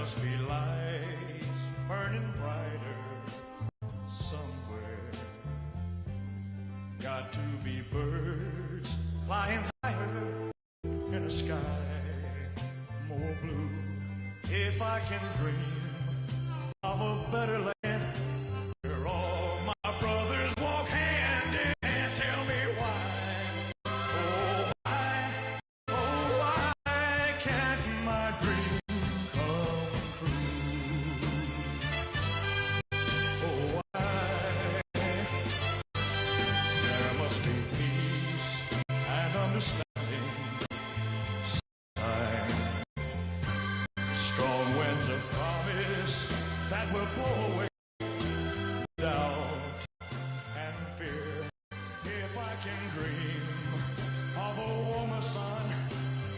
must be lights burning brighter somewhere. Got to be birds flying higher in a sky more blue. If I can dream of a better land where all my brothers walk hand in hand, tell me why, oh why can't my dream come true? Oh why? There must be peace and understanding. Strong winds of promise that will blow away doubt and fear. If I can dream of a warmer sun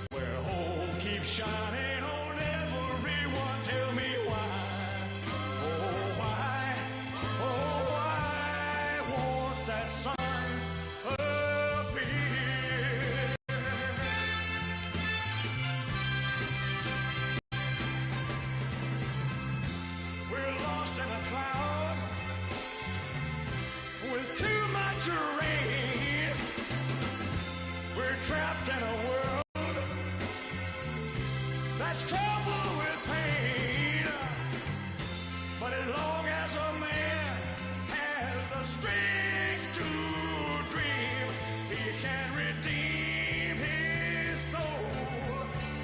where hope keeps shining on everyone, tell me why, oh why won't that sun appear? We're lost in a cloud with too much rain. We're trapped in a world that's troubled with pain. But as long as a man has the strength to dream, he can redeem his soul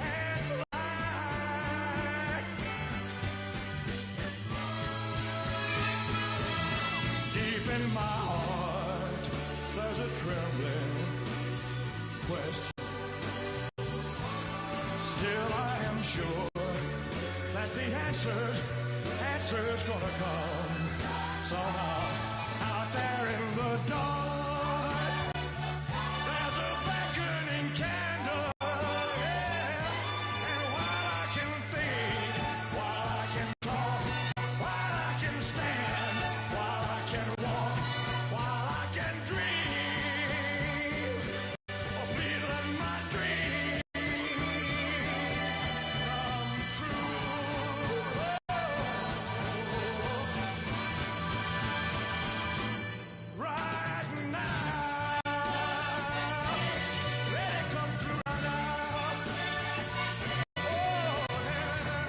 and fly. Deep in my heart, there's a trembling question. Still I am sure that the answer's gonna come somehow. Out there in the dark, there's a beckoning candle, yeah. And while I can think, while I can talk, while I can stand, while I can walk, while I can dream, oh please let my dream come true. Right now, let it come true right now. Oh yeah.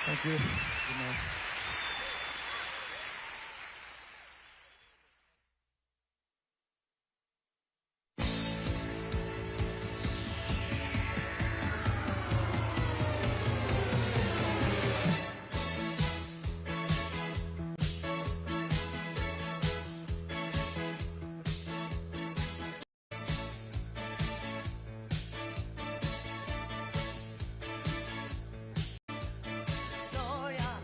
Thank you. Good night. Gloria,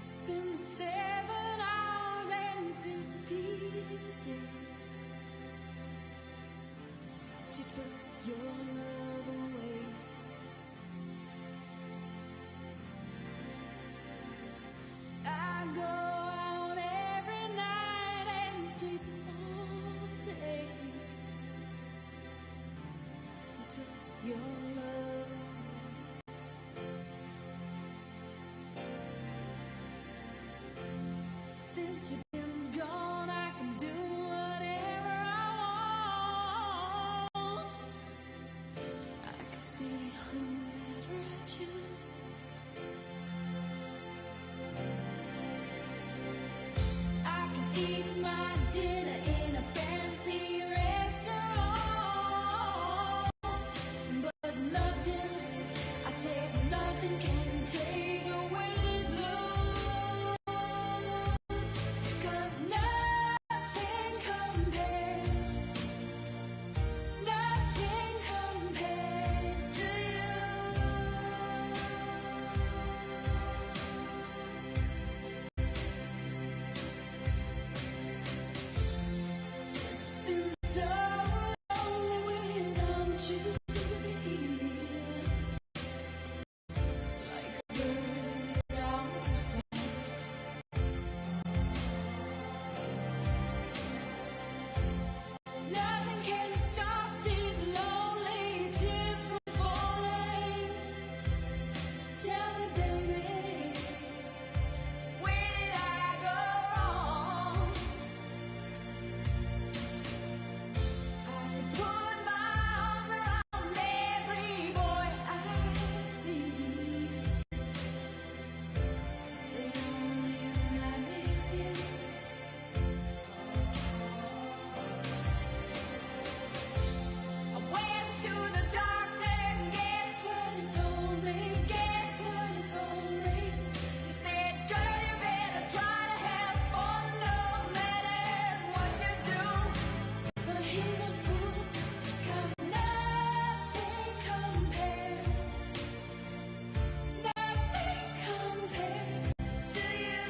It's been 7 hours and 15 days since you took your love away. I go out every night and sleep all day since you took your love away. Since you've been gone, I can do whatever I want. I can see whomever I choose. I can eat my dinner in a fancy restaurant, but nothing, I said nothing can take away this blues. 'Cause nothing compares to you. It's been so lonely without you here, like a bird without a song. Nothing can stop these lonely tears from falling. Tell me, baby, where did I go wrong? I put my arms around every boy I see. They only remind me of you. I went to the doctor and guess what he told me? Guess what he told me? He said, girl, you better try to have fun no matter what you do. But he's a fool, 'cause nothing compares to you.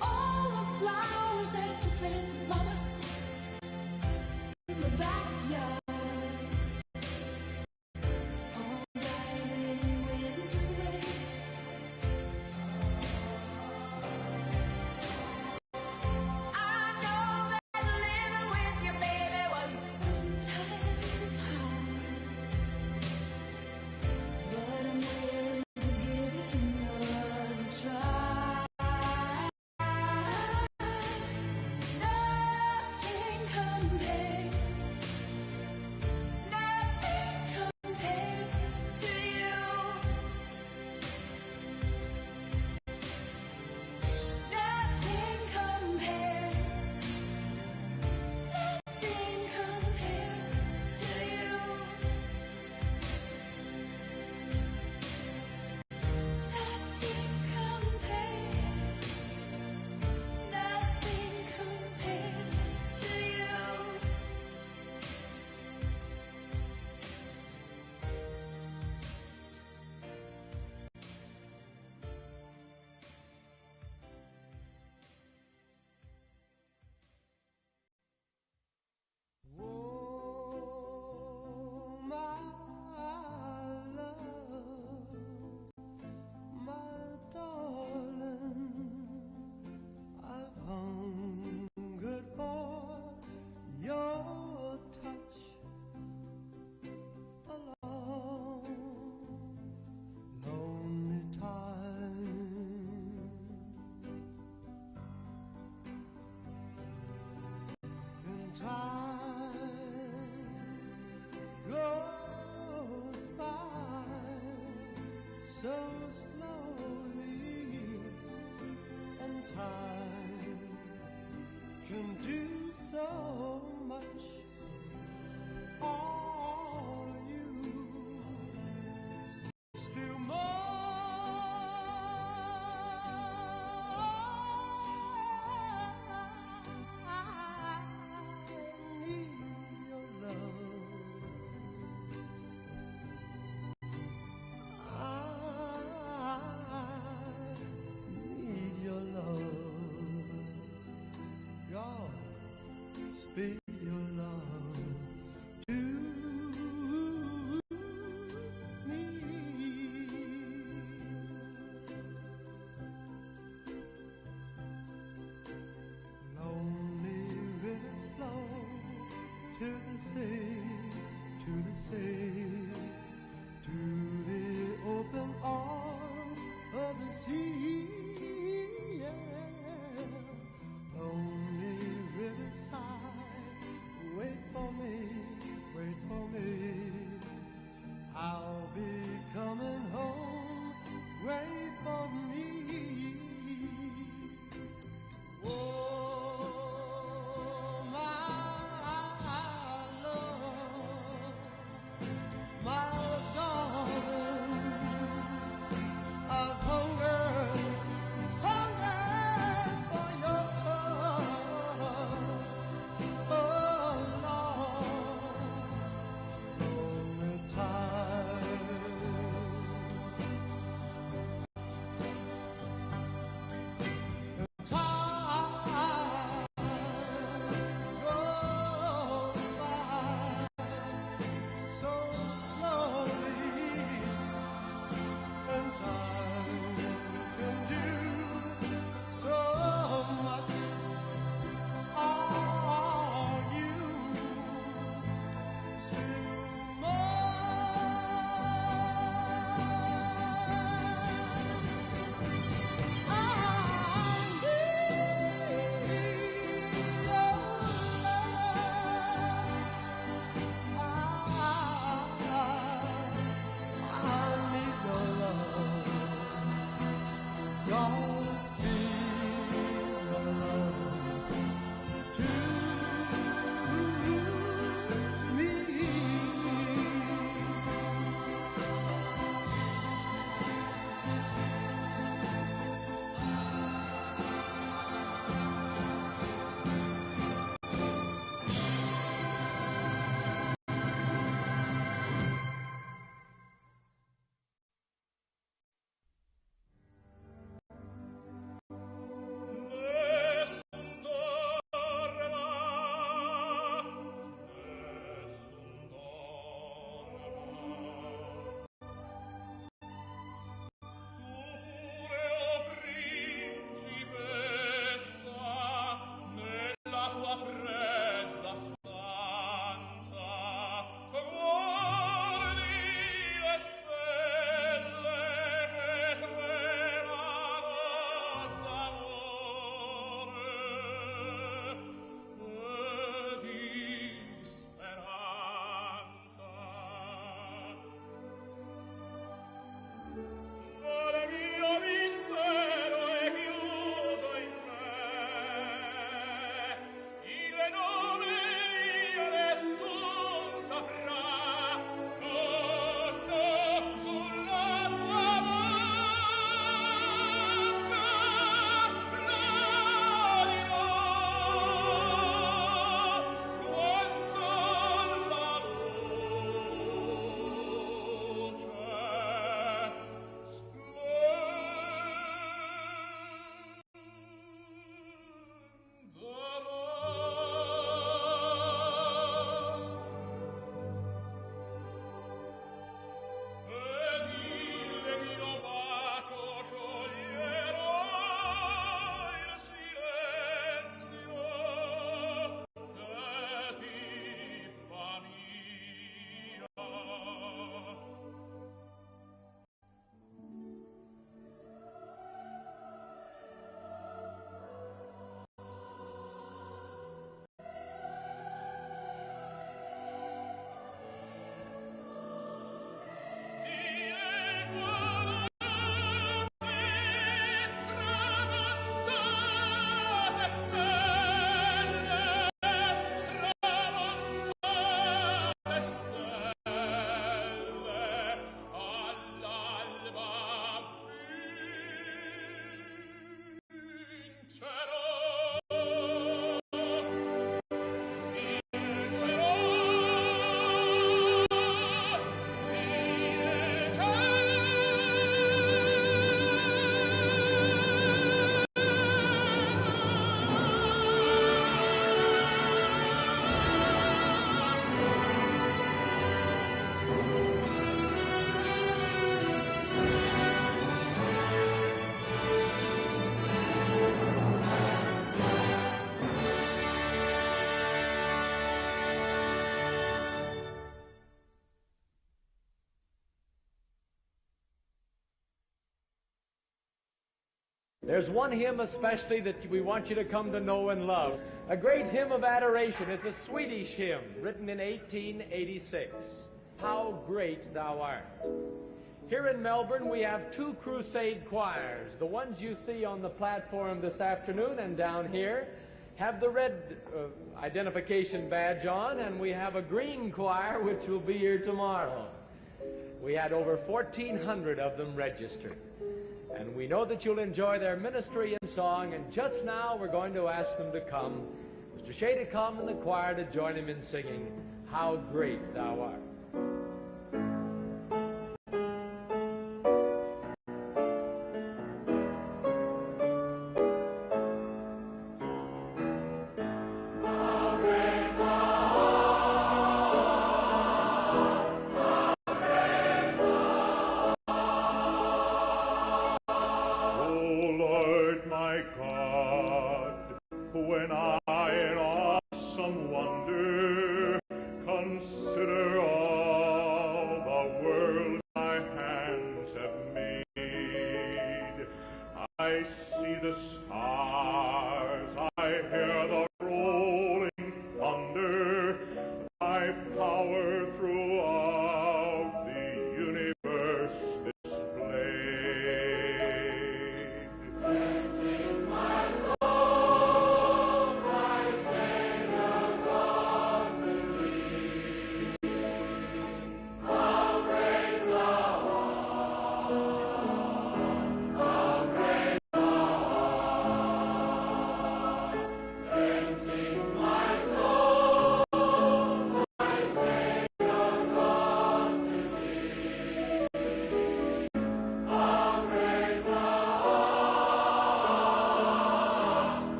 All the flowers that you planted, mama, in the backyard, all died when you went away. I know that living with your baby was sometimes hard, but I'm willing to give it another try. Nothing so slowly, and time can do so much. All you still more. I need your love. I need your love. God, speak your love to There's one hymn especially that we want you to come to know and love. A great hymn of adoration. It's a Swedish hymn written in 1886. How Great Thou Art. Here in Melbourne, we have two crusade choirs. The ones you see on the platform this afternoon and down here have the red identification badge on, and we have a green choir which will be here tomorrow. We had over 1,400 of them registered. And we know that you'll enjoy their ministry and song, and just now we're going to ask them to come, Mr. Shea to come and the choir to join him in singing, How Great Thou Art.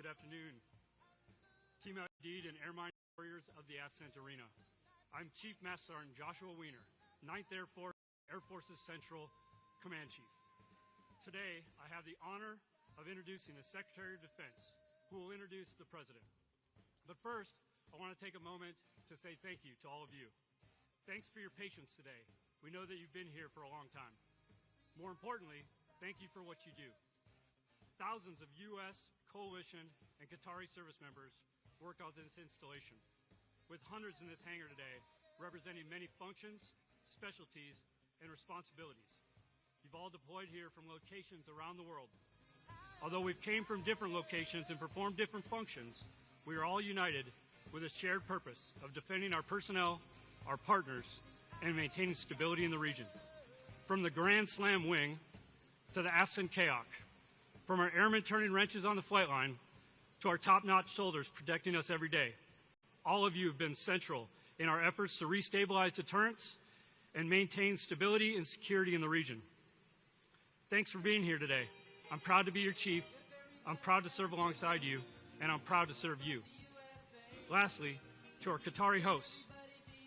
afternoon, Team Udeid and Air Mine Warriors of the Ascent Arena. I'm Chief Master Sergeant Joshua Wiener, 9th Air Force, Air Force's Central Command Chief. Today, I have the honor of introducing the Secretary of Defense, who will introduce the President. But first, I want to take a moment to say thank you to all of you. Thanks for your patience today. We know that you've been here for a long time. More importantly, thank you for what you do. Thousands of U.S., coalition, and Qatari service members work on this installation, with hundreds in this hangar today representing many functions, specialties, and responsibilities. You've all deployed here from locations around the world. Although we've came from different locations and performed different functions, we are all united with a shared purpose of defending our personnel, our partners, and maintaining stability in the region. From the Grand Slam wing to the Afsan Kayak, from our airmen turning wrenches on the flight line to our top-notch soldiers protecting us every day, all of you have been central in our efforts to restabilize deterrence and maintain stability and security in the region. Thanks for being here today. I'm proud to be your chief, I'm proud to serve alongside you, and I'm proud to serve you. Lastly, to our Qatari hosts,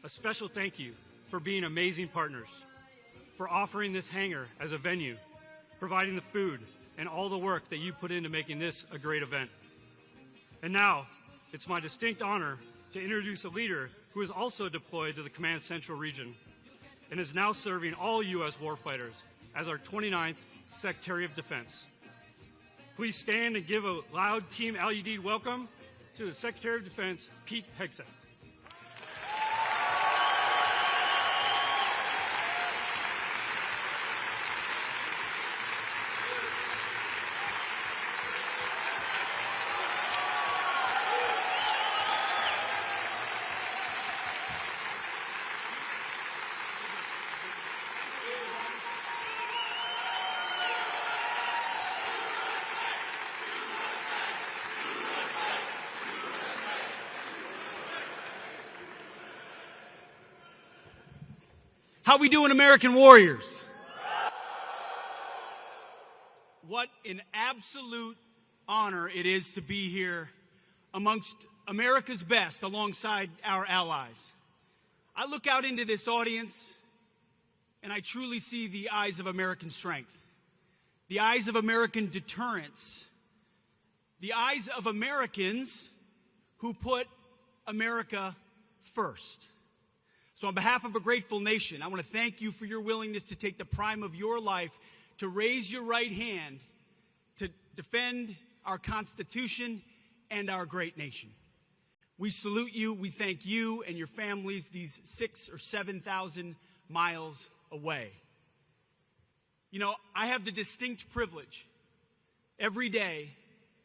a special thank you for being amazing partners, for offering this hangar as a venue, providing the food, and all the work that you put into making this a great event. And now, it's my distinct honor to introduce a leader who is also deployed to the Command Central region and is now serving all U.S. warfighters as our 29th Secretary of Defense. Please stand and give a loud Team Udeid welcome to the Secretary of Defense, Pete Hegseth. How we doing, American warriors? What an absolute honor it is to be here amongst America's best alongside our allies. I look out into this audience and I truly see the eyes of American strength, the eyes of American deterrence, the eyes of Americans who put America first. So on behalf of a grateful nation, I want to thank you for your willingness to take the prime of your life to raise your right hand to defend our Constitution and our great nation. We salute you. We thank you and your families these 6,000 or 7,000 miles away. You know, I have the distinct privilege every day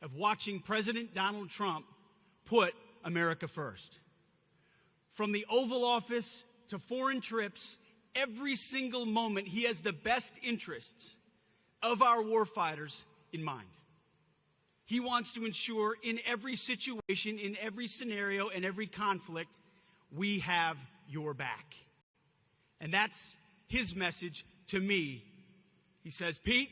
of watching President Donald Trump put America first. From the Oval Office to foreign trips, every single moment he has the best interests of our warfighters in mind. He wants to ensure in every situation, in every scenario, in every conflict, we have your back. And that's his message to me. He says, Pete,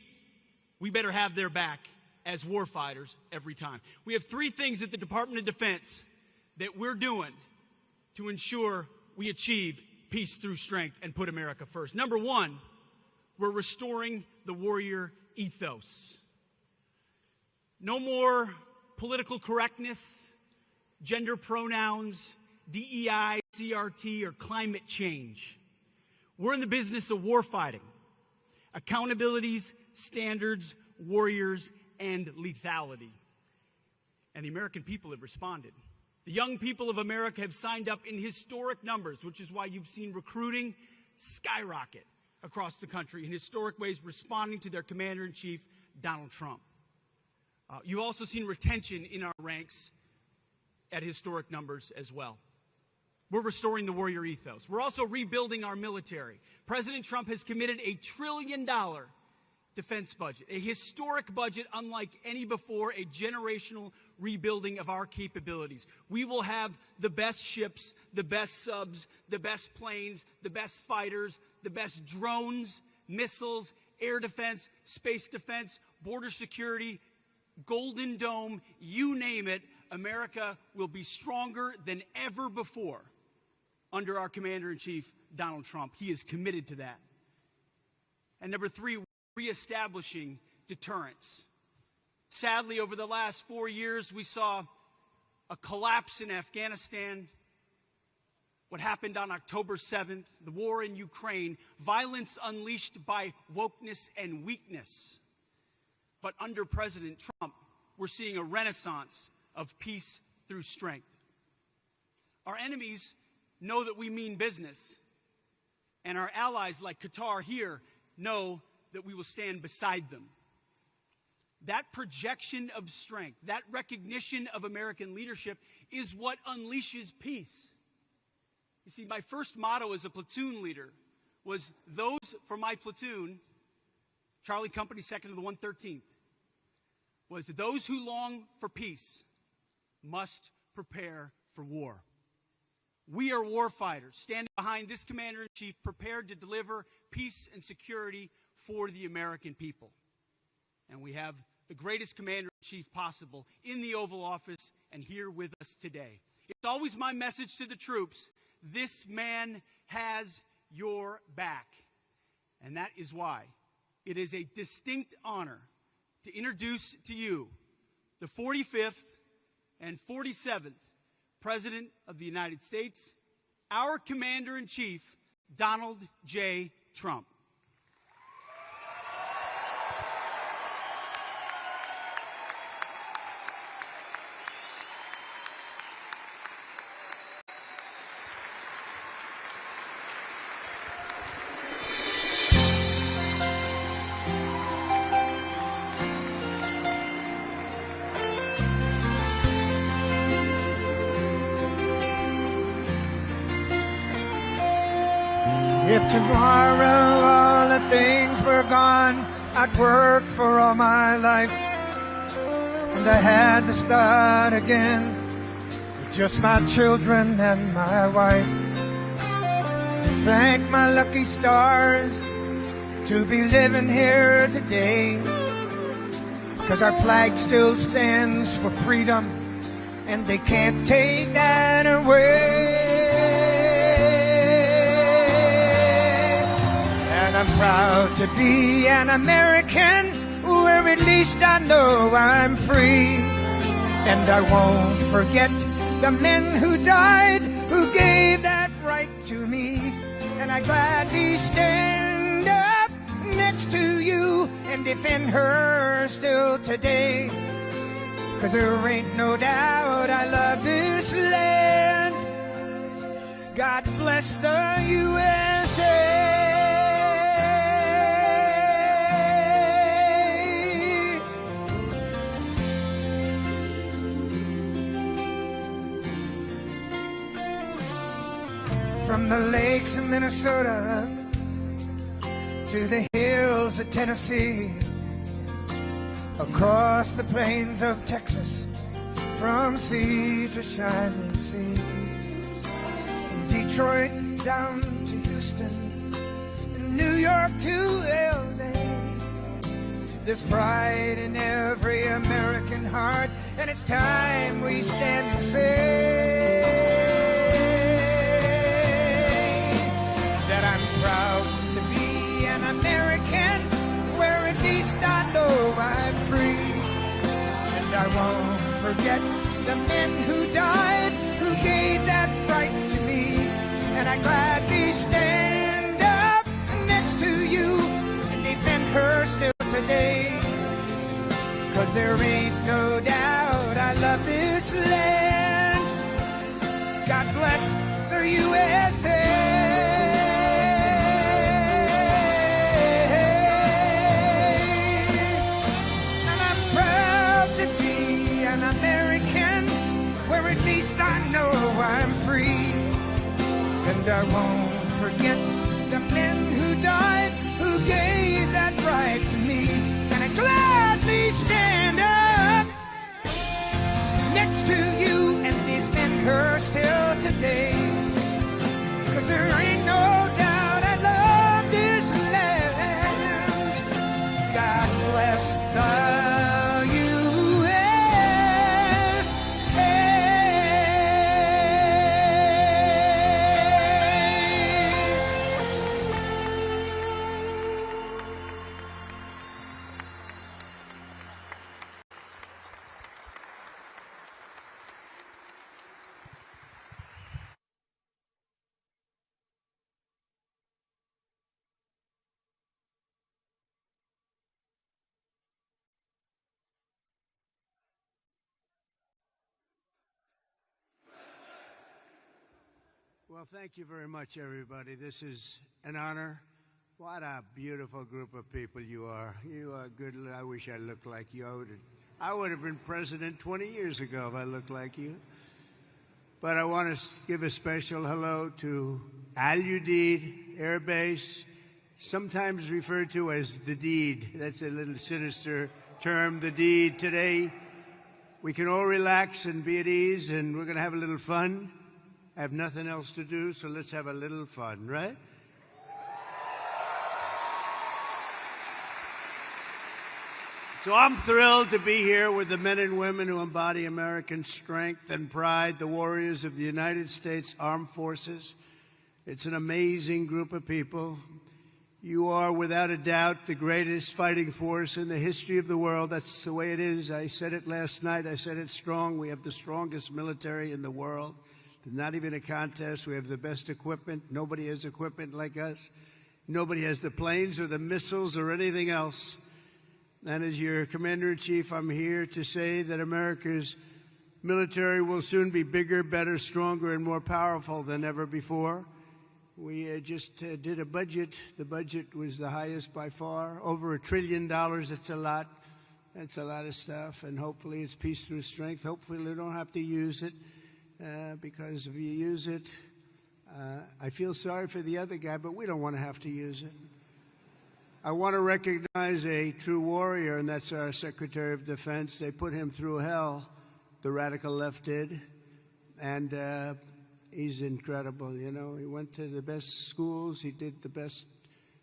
we better have their back as warfighters every time. We have three things at the Department of Defense that we're doing to ensure we achieve peace through strength and put America first. Number one, we're restoring the warrior ethos. No more political correctness, gender pronouns, DEI, CRT, or climate change. We're in the business of warfighting. Accountabilities, standards, warriors, and lethality. And the American people have responded. The young people of America have signed up in historic numbers, which is why you've seen recruiting skyrocket across the country in historic ways, responding to their commander-in-chief, Donald Trump. You've also seen retention in our ranks at historic numbers as well. We're restoring the warrior ethos. We're also rebuilding our military. President Trump has committed a $1 trillion defense budget, a historic budget unlike any before, a generational rebuilding of our capabilities. We will have the best ships, the best subs, the best planes, the best fighters, the best drones, missiles, air defense, space defense, border security, Golden Dome, you name it, America will be stronger than ever before under our Commander-in-Chief, Donald Trump. He is committed to that. And number three, reestablishing deterrence. Sadly, over the last 4 years, we saw a collapse in Afghanistan, what happened on October 7th, the war in Ukraine, violence unleashed by wokeness and weakness. But under President Trump, we're seeing a renaissance of peace through strength. Our enemies know that we mean business, and our allies like Qatar here know that we will stand beside them. That projection of strength, that recognition of American leadership is what unleashes peace. You see, my first motto as a platoon leader was those for my platoon, Charlie Company, 2nd of the 113th, was those who long for peace must prepare for war. We are war fighters, standing behind this Commander-in-Chief, prepared to deliver peace and security for the American people. And we have the greatest Commander-in-Chief possible in the Oval Office and here with us today. It's always my message to the troops, this man has your back. And that is why it is a distinct honor to introduce to you the 45th and 47th President of the United States, our Commander-in-Chief, Donald J. Trump. If tomorrow all the things were gone, I'd work for all my life, and I had to start again with just my children and my wife. Thank my lucky stars to be living here today, 'cause our flag still stands for freedom, and they can't take that away. I'm proud to be an American, where at least I know I'm free. And I won't forget the men who died, who gave that right to me. And I gladly stand up next to you and defend her still today. 'Cause there ain't no doubt I love this land. God bless the USA. From the lakes of Minnesota to the hills of Tennessee, across the plains of Texas, from sea to shining sea, from Detroit down to Houston, and New York to LA. There's pride in every American heart, and it's time we stand and say that I'm proud to be an American, where at least I know I'm free. And I won't forget the men who died, who gave that right to me. And I gladly stand up next to you and defend her still today. 'Cause there ain't no doubt I love this land. God bless the USA. I know I'm free, and I won't forget the men who died, who gave that right to me. And I gladly stand up next to you and defend her still today. 'Cause there ain't no doubt I love this land. God bless the USA. Well, thank you very much, everybody. This is an honor. What a beautiful group of people you are. You are good. I wish I looked like you. I would have been president 20 years ago if I looked like you. But I want to give a special hello to Udeid Air Base, sometimes referred to as the deed. That's a little sinister term, the deed. Today, we can all relax and be at ease, and we're going to have a little fun. I have nothing else to do, so let's have a little fun, right? So I'm thrilled to be here with the men and women who embody American strength and pride, the warriors of the United States Armed Forces. It's an amazing group of people. You are, without a doubt, the greatest fighting force in the history of the world. That's the way it is. I said it last night. I said it strong. We have the strongest military in the world. There's not even a contest. We have the best equipment. Nobody has equipment like us. Nobody has the planes or the missiles or anything else. And as your commander-in-chief, I'm here to say that America's military will soon be bigger, better, stronger, and more powerful than ever before. We just did a budget. The budget was the highest by far, over $1 trillion. That's a lot. That's a lot of stuff. And hopefully it's peace through strength. Hopefully we don't have to use it, because if you use it, I feel sorry for the other guy, but we don't want to have to use it. I want to recognize a true warrior, and that's our Secretary of Defense. They put him through hell, the radical left did, and he's incredible. You know, he went to the best schools, he did the best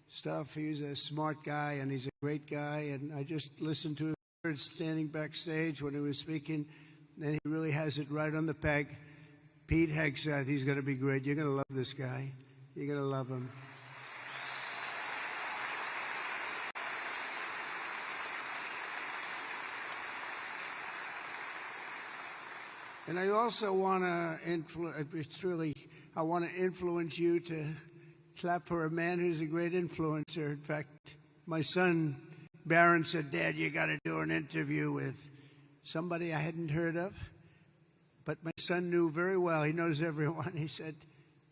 stuff. He's a smart guy, and he's a great guy, and I just listened to his words standing backstage when he was speaking, and he really has it right on the peg. Pete Hegseth, he's going to be great. You're going to love this guy. You're going to love him. And I also want to influence you to clap for a man who's a great influencer. In fact, my son, Barron, said, "Dad, you got to do an interview with somebody I hadn't heard of." But my son knew very well. He knows everyone. He said,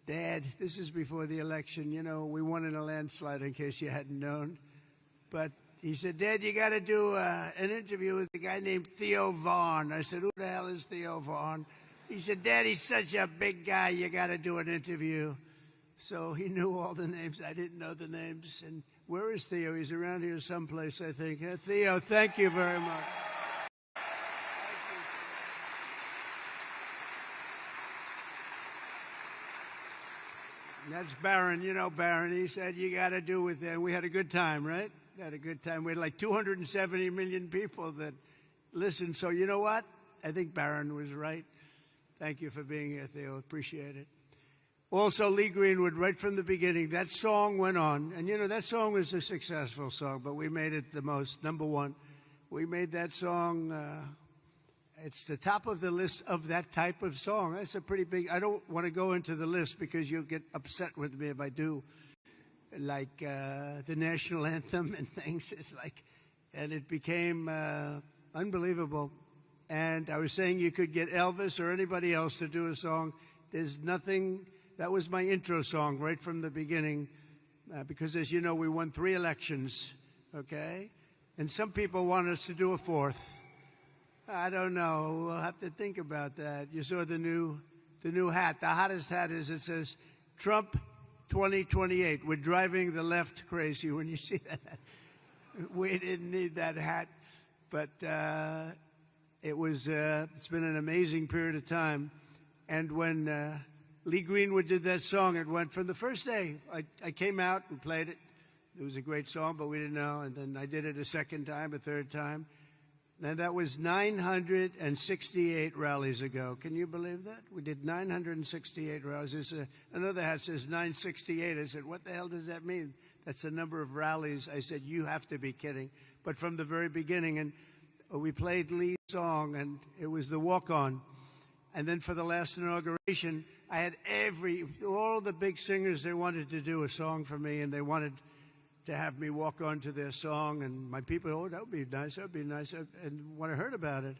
"Dad, this is before the election. You know, we won in a landslide, in case you hadn't known." But he said, "Dad, you got to do an interview with a guy named Theo Vaughn." I said, "Who the hell is Theo Vaughn?" He said, "Dad, he's such a big guy. You got to do an interview." So he knew all the names. I didn't know the names. And where is Theo? He's around here someplace, I think. Theo, thank you very much. That's Barron. You know Barron. He said, "You got to do with that." We had a good time, right? Had a good time. We had like 270 million people that listened. So you know what? I think Barron was right. Thank you for being here, Theo. Appreciate it. Also, Lee Greenwood, right from the beginning, that song went on. And, you know, that song was a successful song, but we made it the most, number one. We made that song, it's the top of the list of that type of song. That's a pretty big, I don't want to go into the list because you'll get upset with me if I do. Like the national anthem and things. It's like, and it became unbelievable. And I was saying you could get Elvis or anybody else to do a song. There's nothing. That was my intro song right from the beginning, because as you know, we won 3 elections, okay? And some people want us to do a 4th. I don't know. We'll have to think about that. You saw the new hat. The hottest hat is, it says Trump 2028. We're driving the left crazy when you see that. We didn't need that hat, but it's been an amazing period of time. And when Lee Greenwood did that song, it went from the first day. I came out and played it. It was a great song, but we didn't know. And then I did it a second time, a third time. And that was 968 rallies ago. Can you believe that? We did 968 rallies. There's another hat says 968. I said, what the hell does that mean? That's the number of rallies. I said, you have to be kidding. But from the very beginning, and we played Lee's song, and it was the walk-on. And then for the last inauguration, I had all the big singers, they wanted to do a song for me, and they wanted to have me walk on to their song. And my people, oh, that would be nice, that would be nice. And when I heard about it,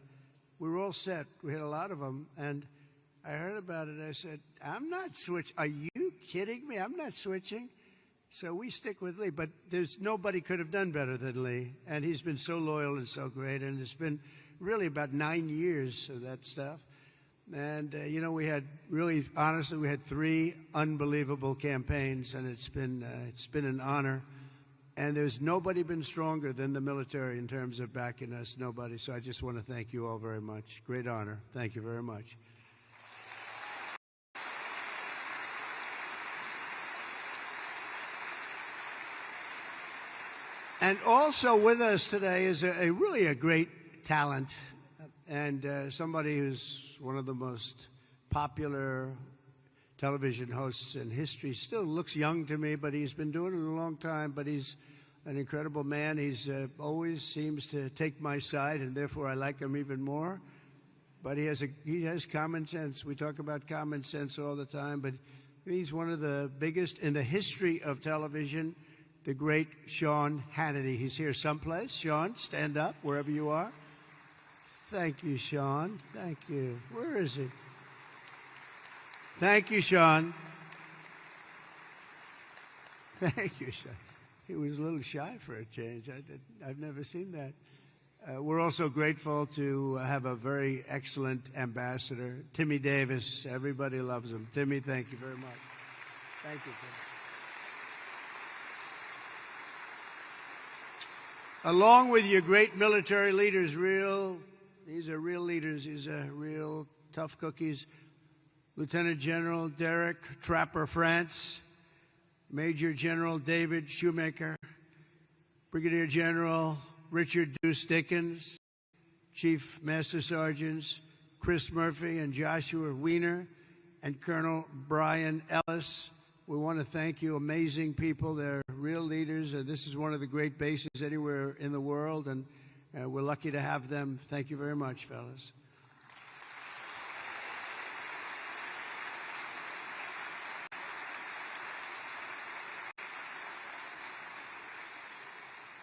we were all set. We had a lot of them. And I heard about it. I said, I'm not switching. Are you kidding me? I'm not switching. So we stick with Lee. But there's nobody could have done better than Lee. And he's been so loyal and so great. And it's been really about 9 years of that stuff. And, you know, we had really, honestly, we had 3 unbelievable campaigns. And it's been an honor. And there's nobody been stronger than the military in terms of backing us. Nobody. So I just want to thank you all very much. Great honor. Thank you very much. And also with us today is really a great talent and somebody who's one of the most popular television hosts in history. Still looks young to me, but he's been doing it a long time. But he's an incredible man. He's always seems to take my side, and therefore I like him even more. But he has common sense. We talk about common sense all the time, but he's one of the biggest in the history of television. The great Sean Hannity. He's here someplace. Sean, stand up wherever you are. Thank you, Sean. Thank you. Where is he? Thank you, Sean. Thank you, Sean. He was a little shy for a change. I've never seen that. We're also grateful to have a very excellent ambassador, Timmy Davis. Everybody loves him. Timmy, thank you very much. Thank you, Timmy. Along with your great military leaders, these are real leaders. These are real tough cookies. Lieutenant General Derek Trapper France, Major General David Shoemaker, Brigadier General Richard Deuce Dickens, Chief Master Sergeants Chris Murphy and Joshua Wiener, and Colonel Brian Ellis. We want to thank you, amazing people. They're real leaders, and this is one of the great bases anywhere in the world, and we're lucky to have them. Thank you very much, fellas.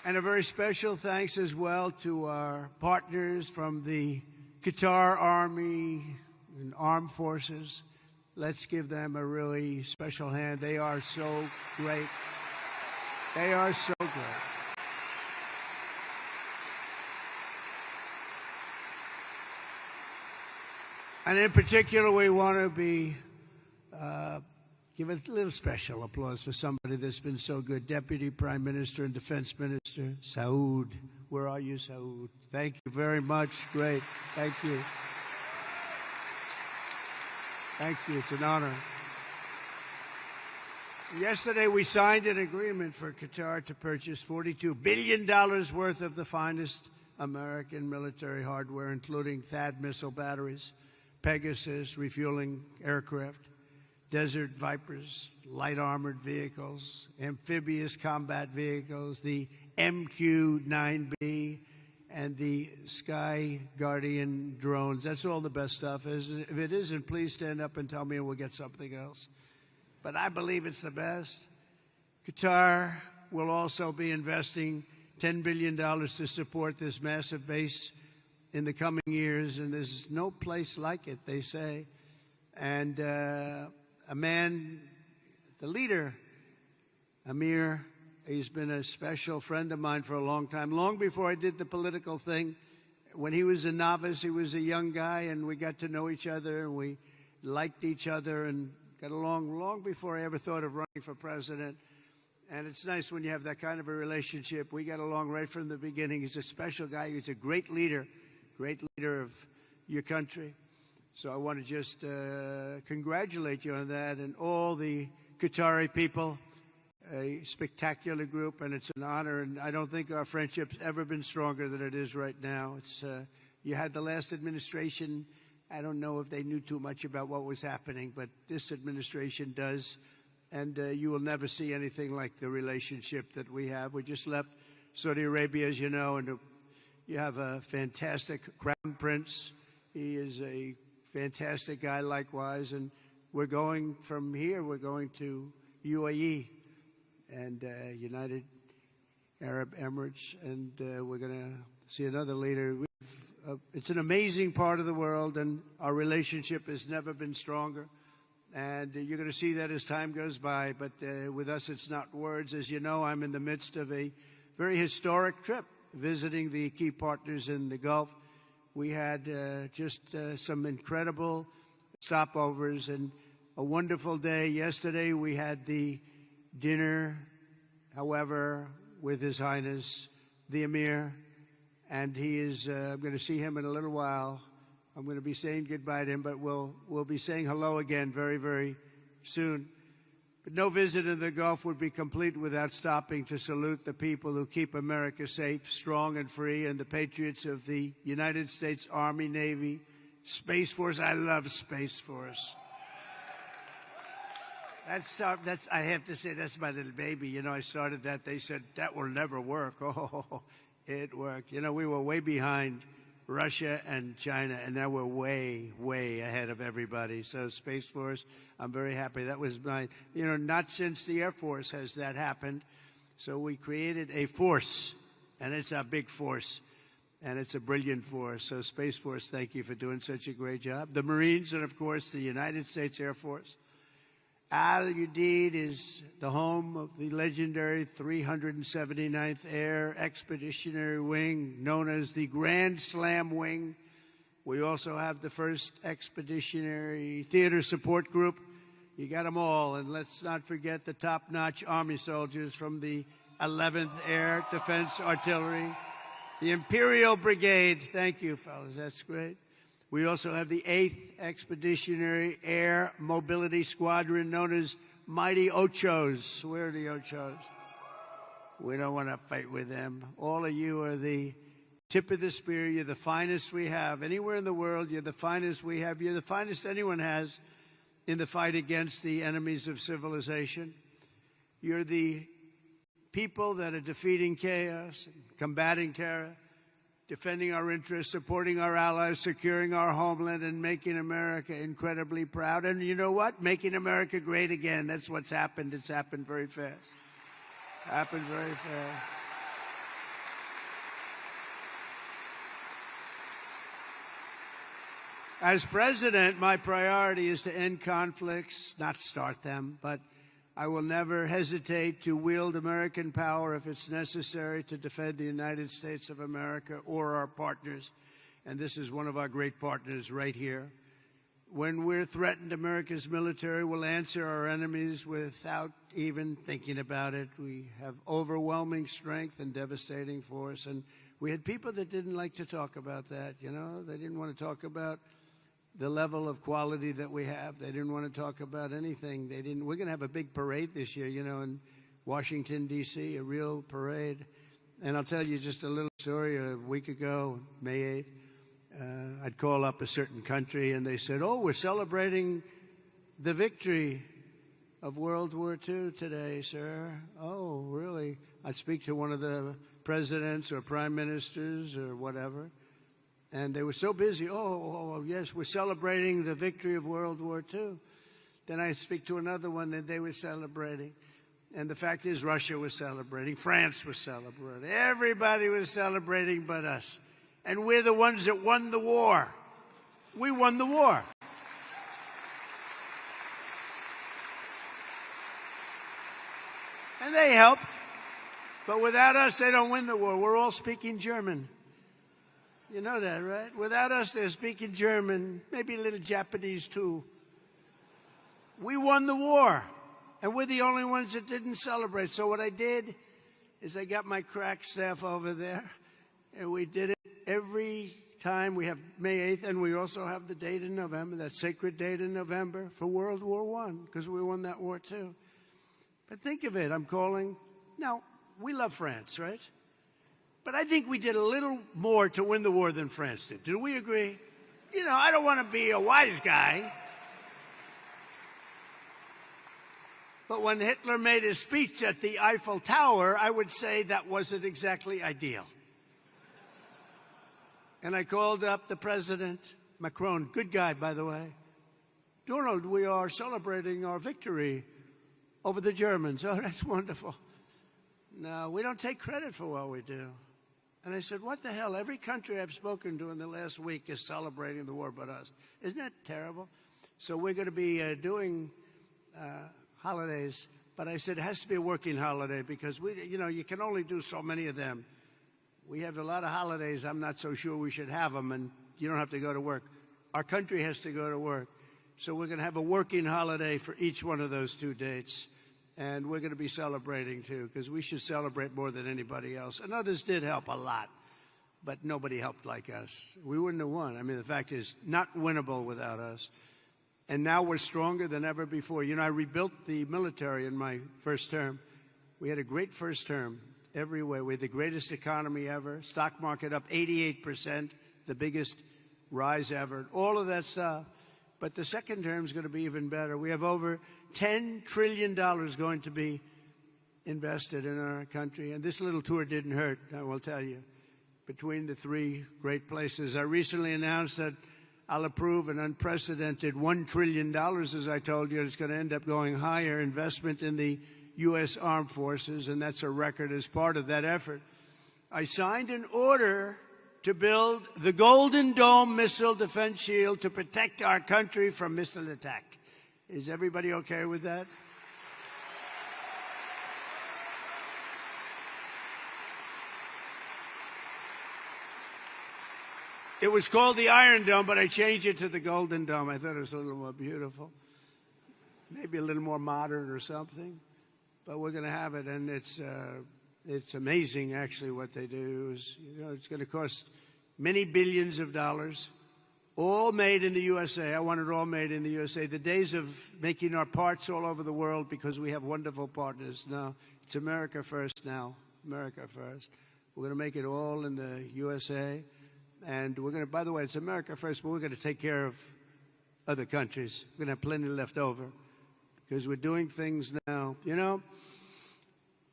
And a very special thanks as well to our partners from the Qatar Army and Armed Forces. Let's give them a really special hand. They are so great. They are so great. And in particular, we want to give a little special applause for somebody that's been so good. Deputy Prime Minister and Defense Minister, Saud. Where are you, Saud? Thank you very much. Great. Thank you. Thank you. It's an honor. Yesterday, we signed an agreement for Qatar to purchase $42 billion worth of the finest American military hardware, including THAAD missile batteries, Pegasus refueling aircraft, Desert Vipers, light armored vehicles, amphibious combat vehicles, the MQ-9B, and the Sky Guardian drones. That's all the best stuff. If it isn't, please stand up and tell me and we'll get something else. But I believe it's the best. Qatar will also be investing $10 billion to support this massive base in the coming years, and there's no place like it, they say. And a man, the leader, Amir, he's been a special friend of mine for a long time. Long before I did the political thing, when he was a novice, he was a young guy, and we got to know each other, and we liked each other and got along long before I ever thought of running for president. And it's nice when you have that kind of a relationship. We got along right from the beginning. He's a special guy. He's a great leader of your country. So I want to just congratulate you on that, and all the Qatari people. A spectacular group, and it's an honor, and I don't think our friendship's ever been stronger than it is right now. It's you had the last administration. I don't know if they knew too much about what was happening, but this administration does, and you will never see anything like the relationship that we have. We just left Saudi Arabia, as you know, and you have a fantastic crown prince. He is a fantastic guy likewise, and we're going from here, we're going to UAE and United Arab Emirates, and we're going to see another leader. We have it's an amazing part of the world, and our relationship has never been stronger. And you're going to see that as time goes by. But with us, it's not words. As you know, I'm in the midst of a very historic trip, visiting the key partners in the Gulf. We had just some incredible stopovers and a wonderful day. Yesterday, we had the dinner, however, with His Highness, the Emir. And he is, I'm going to see him in a little while. I'm going to be saying goodbye to him, but we'll be saying hello again very, very soon. But no visit in the Gulf would be complete without stopping to salute the people who keep America safe, strong, and free, and the patriots of the United States Army, Navy, Space Force. I love Space Force. That's I have to say, that's my little baby. You know, I started that. They said, that will never work. Oh, it worked. You know, we were way behind Russia and China, and now we're way, way ahead of everybody. So Space Force, I'm very happy. That was my, you know, not since the Air Force has that happened. So we created a force, and it's a big force, and it's a brilliant force. So Space Force, thank you for doing such a great job. The Marines, and of course, the United States Air Force. Al Udeid is the home of the legendary 379th Air Expeditionary Wing, known as the Grand Slam Wing. We also have the 1st Expeditionary Theater Support Group. You got them all. And let's not forget the top-notch Army soldiers from the 11th Air Defense Artillery, the Imperial Brigade. Thank you, fellas. That's great. We also have the 8th Expeditionary Air Mobility Squadron, known as Mighty Ochos. Where are the Ochos? We don't want to fight with them. All of you are the tip of the spear. You're the finest we have. Anywhere in the world, you're the finest we have. You're the finest anyone has in the fight against the enemies of civilization. You're the people that are defeating chaos, combating terror, defending our interests, supporting our allies, securing our homeland, and making America incredibly proud. And you know what? Making America great again. That's what's happened. It's happened very fast. Happened very fast. As president, my priority is to end conflicts, not start them, but I will never hesitate to wield American power if it's necessary to defend the United States of America or our partners. And this is one of our great partners right here. When we're threatened, America's military will answer our enemies without even thinking about it. We have overwhelming strength and devastating force. And we had people that didn't like to talk about that, you know. They didn't want to talk about the level of quality that we have. They didn't want to talk about anything. We're going to have a big parade this year, you know, in Washington, D.C., a real parade. And I'll tell you just a little story. A week ago, May 8th, I'd call up a certain country, and they said, oh, we're celebrating the victory of World War II today, sir. Oh, really? I'd speak to one of the presidents or prime ministers or whatever. And they were so busy. Oh, yes, we're celebrating the victory of World War II. Then I speak to another one that they were celebrating. And the fact is, Russia was celebrating. France was celebrating. Everybody was celebrating but us. And we're the ones that won the war. We won the war. And they helped. But without us, they don't win the war. We're all speaking German. You know that, right? Without us, they're speaking German, maybe a little Japanese, too. We won the war, and we're the only ones that didn't celebrate. So what I did is I got my crack staff over there, and we did it every time. We have May 8th, and we also have the date in November, that sacred date in November for World War I, because we won that war, too. But think of it, I'm calling. Now, we love France, right? But I think we did a little more to win the war than France did. Do we agree? You know, I don't want to be a wise guy. But when Hitler made his speech at the Eiffel Tower, I would say that wasn't exactly ideal. And I called up the president, Macron, good guy, by the way. Donald, we are celebrating our victory over the Germans. Oh, that's wonderful. No, we don't take credit for what we do. And I said, what the hell? Every country I've spoken to in the last week is celebrating the war but us. Isn't that terrible? So we're going to be doing holidays. But I said it has to be a working holiday because, you can only do so many of them. We have a lot of holidays. I'm not so sure we should have them, and you don't have to go to work. Our country has to go to work. So we're going to have a working holiday for each one of those 2 dates. And we're going to be celebrating, too, because we should celebrate more than anybody else. And others did help a lot, but nobody helped like us. We wouldn't have won. I mean, the fact is, not winnable without us. And now we're stronger than ever before. I rebuilt the military in my first term. We had a great first term every way. We had the greatest economy ever, stock market up 88%, the biggest rise ever, all of that stuff. But the second term is going to be even better. We have over $10 trillion going to be invested in our country. And this little tour didn't hurt, I will tell you, between the 3 great places. I recently announced that I'll approve an unprecedented $1 trillion, as I told you. It's going to end up going higher investment in the U.S. Armed Forces, and that's a record as part of that effort. I signed an order to build the Golden Dome missile defense shield to protect our country from missile attack. Is everybody okay with that? It was called the Iron Dome, but I changed it to the Golden Dome. I thought it was a little more beautiful, maybe a little more modern or something. But we're going to have it, and it's amazing, actually, what they do. It's going to cost many billions of dollars, all made in the USA. I want it all made in the USA. The days of making our parts all over the world because we have wonderful partners. No, it's America first now, America first. We're going to make it all in the USA. And we're going to, by the way, it's America first, but we're going to take care of other countries. We're going to have plenty left over because we're doing things now.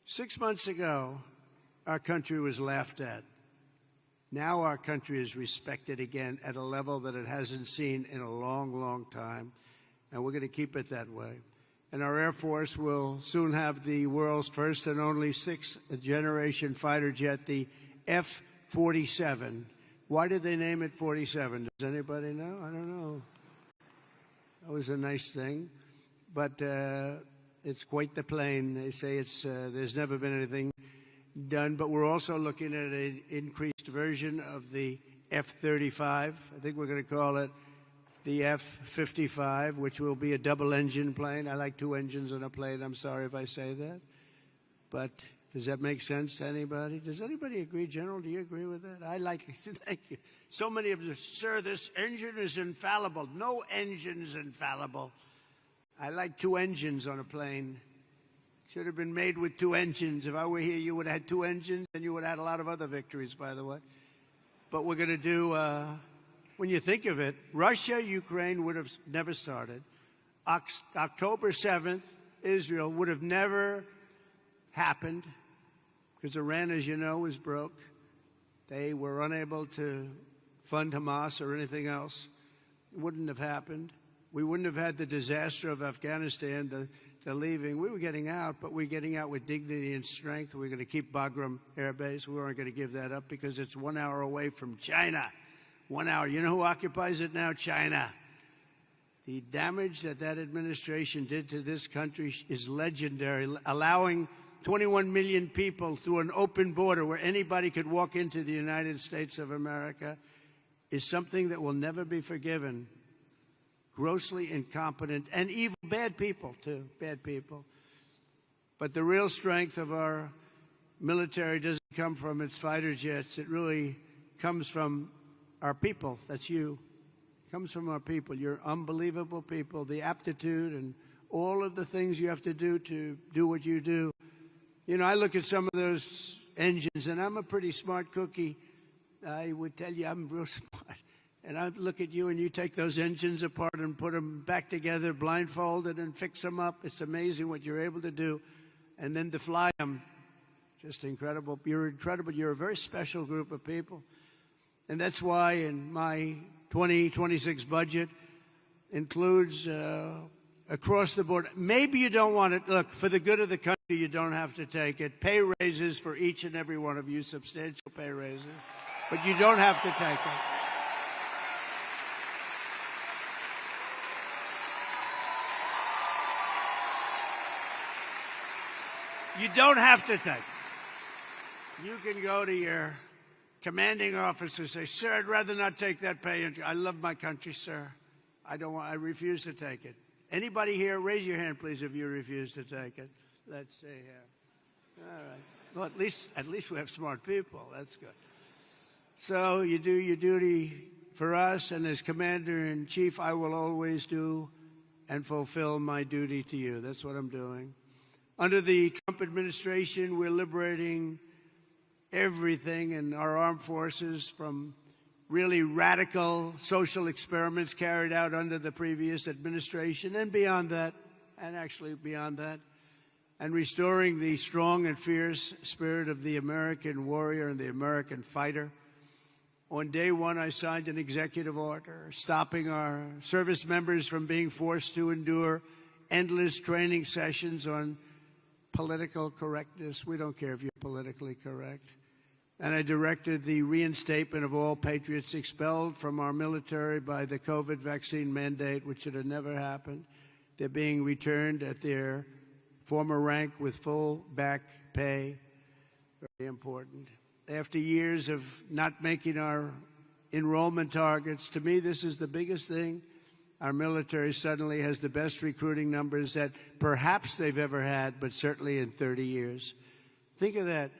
6 months ago, our country was laughed at. Now our country is respected again at a level that it hasn't seen in a long, long time. And we're going to keep it that way. And our Air Force will soon have the world's first and only 6th-generation fighter jet, the F-47. Why did they name it 47? Does anybody know? I don't know. That was a nice thing. But it's quite the plane. They say there's never been anything done. But we're also looking at an increased version of the F-35. I think we're going to call it the F-55, which will be a double-engine plane. I like 2 engines on a plane. I'm sorry if I say that. But does that make sense to anybody? Does anybody agree? General, do you agree with that? I like it. Thank you. So many of you, sir, this engine is infallible. No engine's infallible. I like 2 engines on a plane. Should have been made with 2 engines. If I were here, you would have had 2 engines, and you would have had a lot of other victories, by the way. But we're going to do, when you think of it, Russia, Ukraine would have never started. October 7th, Israel would have never happened. Because Iran, as you know, was broke. They were unable to fund Hamas or anything else. It wouldn't have happened. We wouldn't have had the disaster of Afghanistan, the leaving. We were getting out, but we're getting out with dignity and strength. We're going to keep Bagram Air Base. We weren't going to give that up because it's 1 hour away from China. 1 hour. You know who occupies it now? China. The damage that administration did to this country is legendary, allowing 21 million people through an open border where anybody could walk into the United States of America is something that will never be forgiven. Grossly incompetent and evil, bad people too, bad people. But the real strength of our military doesn't come from its fighter jets. It really comes from our people. That's you. It comes from our people. You're unbelievable people. The aptitude and all of the things you have to do what you do. I look at some of those engines, and I'm a pretty smart cookie. I would tell you I'm real smart. And I look at you, and you take those engines apart and put them back together, blindfolded, and fix them up. It's amazing what you're able to do. And then to fly them, just incredible. You're incredible. You're a very special group of people. And that's why in my 2026 budget includes across the board. Maybe you don't want it. Look, for the good of the country, you don't have to take it. Pay raises for each and every one of you, substantial pay raises, but you don't have to take it. You don't have to take it. You can go to your commanding officer and say, sir, I'd rather not take that pay. I love my country, sir. I refuse to take it. Anybody here, raise your hand, please, if you refuse to take it. Let's see here. All right. Well, at least we have smart people. That's good. So you do your duty for us, and as Commander-in-Chief, I will always do and fulfill my duty to you. That's what I'm doing. Under the Trump administration, we're liberating everything in our armed forces from really radical social experiments carried out under the previous administration and beyond that, and actually beyond that, and restoring the strong and fierce spirit of the American warrior and the American fighter. On day one, I signed an executive order stopping our service members from being forced to endure endless training sessions on political correctness. We don't care if you're politically correct. And I directed the reinstatement of all patriots expelled from our military by the COVID vaccine mandate, which should have never happened. They're being returned at their former rank with full back pay. Very important. After years of not making our enrollment targets, to me, this is the biggest thing. Our military suddenly has the best recruiting numbers that perhaps they've ever had, but certainly in 30 years. Think of that.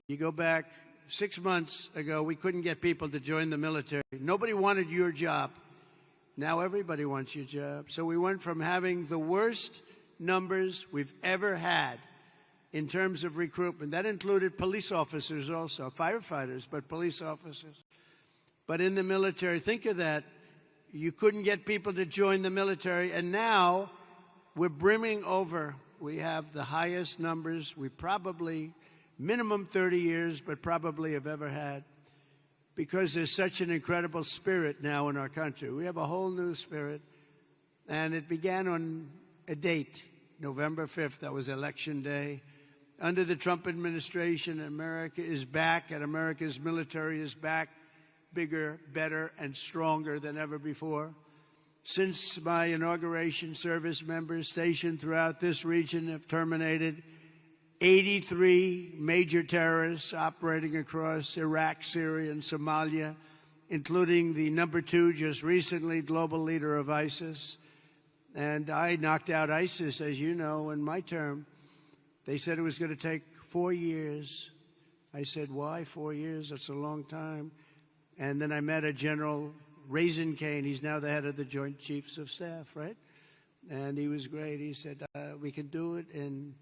You go back 6 months ago, we couldn't get people to join the military. Nobody wanted your job. Now everybody wants your job. So we went from having the worst numbers we've ever had in terms of recruitment. That included police officers also, firefighters, but police officers. But in the military, think of that. You couldn't get people to join the military, and now we're brimming over. We have the highest numbers we probably, minimum 30 years, but probably have ever had, because there's such an incredible spirit now in our country. We have a whole new spirit, and it began on a date, November 5th. That was Election Day. Under the Trump administration, America is back, and America's military is back, bigger, better, and stronger than ever before. Since my inauguration, service members stationed throughout this region have terminated 83 major terrorists operating across Iraq, Syria, and Somalia, including the #2, just recently, global leader of ISIS. And I knocked out ISIS, as you know, in my term. They said it was going to take 4 years. I said, why 4 years? That's a long time. And then I met a General Raisin Kane. He's now the head of the Joint Chiefs of Staff, right? And he was great. He said, we can do it in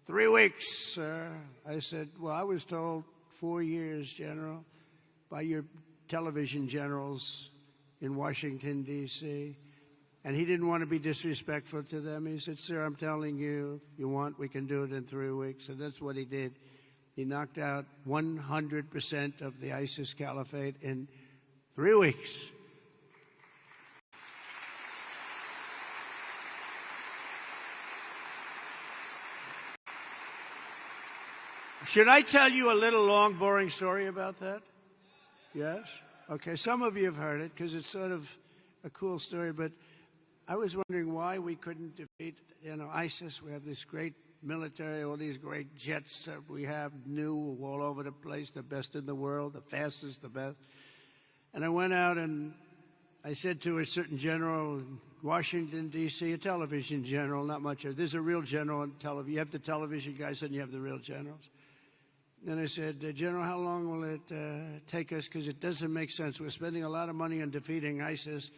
3 weeks, sir. I said, well, I was told 4 years, General, by your television generals in Washington, D.C. And he didn't want to be disrespectful to them. He said, sir, I'm telling you, if you want, we can do it in 3 weeks. And that's what he did. He knocked out 100% of the ISIS caliphate in 3 weeks. Should I tell you a little long, boring story about that? Yes? Okay, some of you have heard it because it's sort of a cool story, but I was wondering why we couldn't defeat, ISIS. We have this great military, all these great jets that we have new all over the place, the best in the world, the fastest, the best. And I went out and I said to a certain general in Washington, D.C., a television general, not much. There's a real general on television. You have the television guys and you have the real generals. And I said, General, how long will it take us? Because it doesn't make sense. We're spending a lot of money on defeating ISIS,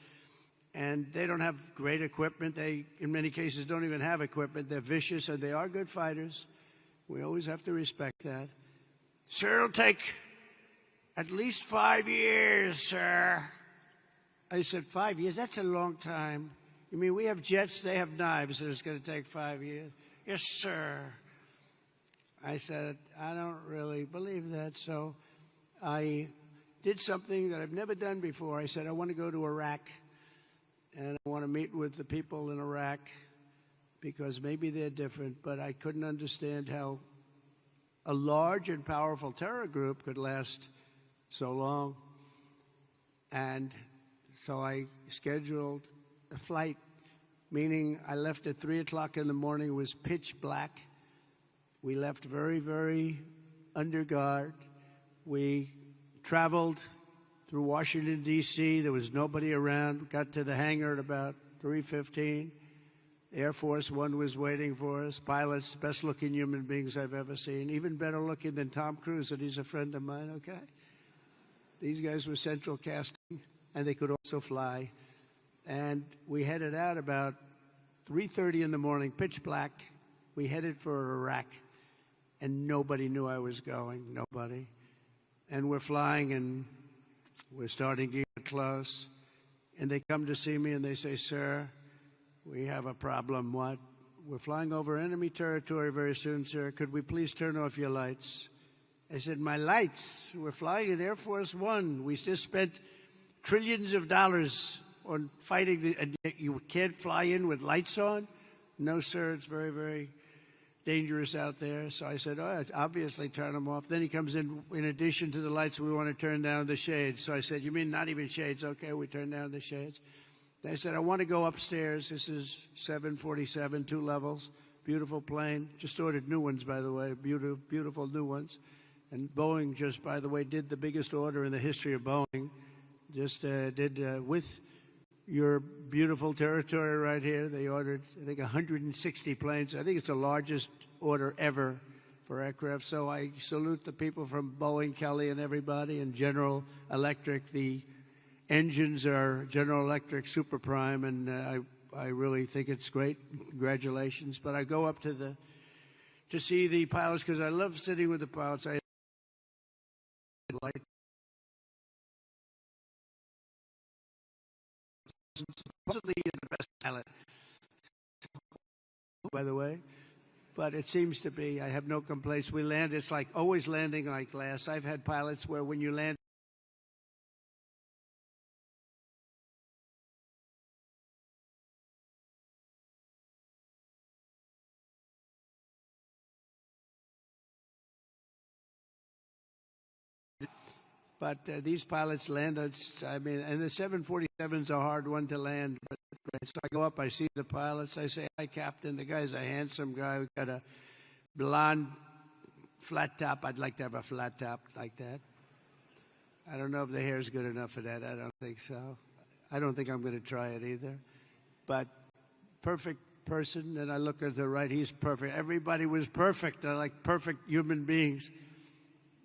and they don't have great equipment. They, in many cases, don't even have equipment. They're vicious, and they are good fighters. We always have to respect that. Sir, it'll take at least 5 years, sir. I said, 5 years? That's a long time. You mean we have jets, they have knives, and it's going to take 5 years? Yes, sir. I said, I don't really believe that, so I did something that I've never done before. I said, I want to go to Iraq, and I want to meet with the people in Iraq, because maybe they're different, but I couldn't understand how a large and powerful terror group could last so long. And so I scheduled a flight, meaning I left at 3 o'clock in the morning. It was pitch black. We left very, very under guard. We traveled through Washington, D.C. There was nobody around. Got to the hangar at about 3:15. Air Force One was waiting for us. Pilots, best-looking human beings I've ever seen. Even better looking than Tom Cruise, and he's a friend of mine, okay? These guys were central casting, and they could also fly. And we headed out about 3:30 in the morning, pitch black. We headed for Iraq, and nobody knew I was going, nobody. And we're flying, and we're starting to get close. And they come to see me, and they say, "Sir, we have a problem." "What?" "We're flying over enemy territory very soon, sir. Could we please turn off your lights?" I said, "My lights? We're flying in Air Force One. We just spent trillions of dollars on fighting, and you can't fly in with lights on?" "No, sir, it's very, very dangerous out there." So I said, "Oh, obviously turn them off." Then he comes in addition to the lights, we want to turn down the shades. So I said, "You mean not even shades?" "Okay, we turn down the shades." Then I said, "I want to go upstairs." This is 747, 2 levels, beautiful plane. Just ordered new ones, by the way, beautiful, beautiful new ones. And Boeing just, by the way, did the biggest order in the history of Boeing. Just did with your beautiful territory right here. They ordered, I think, 160 planes. I think it's the largest order ever for aircraft. So I salute the people from Boeing, Kelly, and everybody, and General Electric. The engines are General Electric Super Prime, and I really think it's great. Congratulations. But I go up to see the pilots because I love sitting with the pilots. I like supposedly the best pilot, by the way, but it seems to be. I have no complaints. We land. It's like always landing like glass. I've had pilots where when you land, but these pilots land. I mean, and the 747's a hard one to land. But so I go up, I see the pilots. I say, "Hi, Captain." The guy's a handsome guy. We've got a blonde flat top. I'd like to have a flat top like that. I don't know if the hair's good enough for that. I don't think so. I don't think I'm going to try it either. But perfect person. And I look at the right. He's perfect. Everybody was perfect. I like perfect human beings.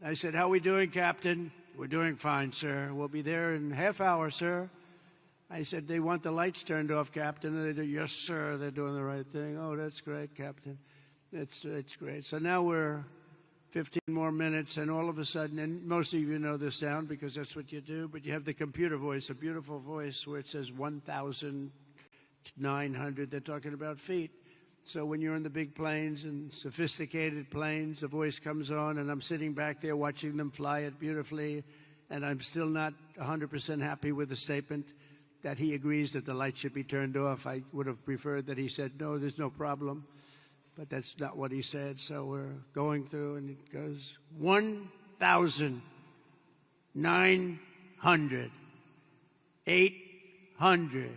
I said, "How we doing, Captain?" "We're doing fine, sir. We'll be there in half hour, sir." I said, "They want the lights turned off, Captain." And they do, "Yes, sir, they're doing the right thing." "Oh, that's great, Captain. It's great." So now we're 15 more minutes, and all of a sudden, and most of you know this sound because that's what you do, but you have the computer voice, a beautiful voice where it says 1,900. They're talking about feet. So when you're in the big planes and sophisticated planes, the voice comes on, and I'm sitting back there watching them fly it beautifully, and I'm still not 100% happy with the statement that he agrees that the lights should be turned off. I would have preferred that he said, "No, there's no problem." But that's not what he said. So we're going through, and it goes 1,900, 800,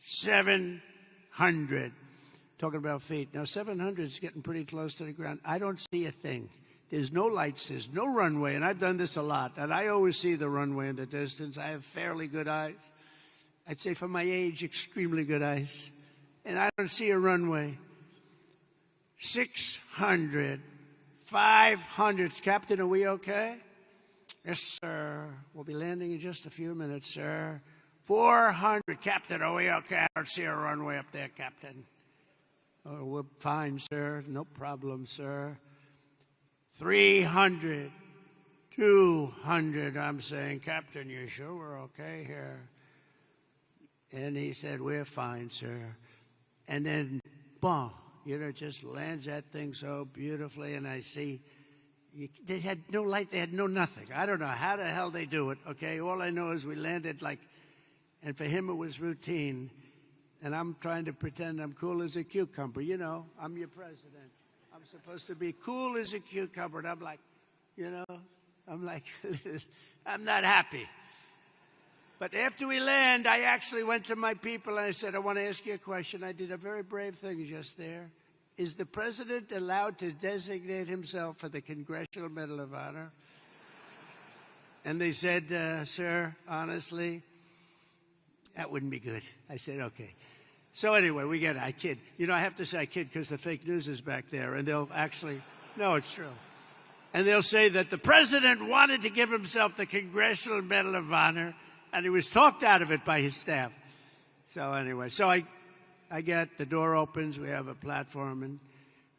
700. Talking about feet. Now, 700 is getting pretty close to the ground. I don't see a thing. There's no lights. There's no runway. And I've done this a lot. And I always see the runway in the distance. I have fairly good eyes. I'd say for my age, extremely good eyes. And I don't see a runway. 600, 500. Captain, are we okay? "Yes, sir. We'll be landing in just a few minutes, sir." 400. "Captain, are we okay? I don't see a runway up there, Captain." "Oh, we're fine, sir. No problem, sir." 300, 200. I'm saying, "Captain, you sure we're okay here?" And he said, "We're fine, sir." And then, boom, just lands that thing so beautifully. And I see they had no light. They had no nothing. I don't know how the hell they do it, okay? All I know is we landed and for him it was routine. And I'm trying to pretend I'm cool as a cucumber. You know, I'm your president. I'm supposed to be cool as a cucumber. And I'm like, you know, I'm like, I'm not happy. But after we land, I actually went to my people and I said, I want to ask you a question. I did a very brave thing just there. Is the president allowed to designate himself for the Congressional Medal of Honor? And they said, sir, honestly, that wouldn't be good. I said, okay. So anyway, we get it. I kid. You know, I have to say I kid because the fake news is back there, and they'll actually, no, it's true. And they'll say that the president wanted to give himself the Congressional Medal of Honor, and he was talked out of it by his staff. So anyway, so I get, the door opens, we have a platform, and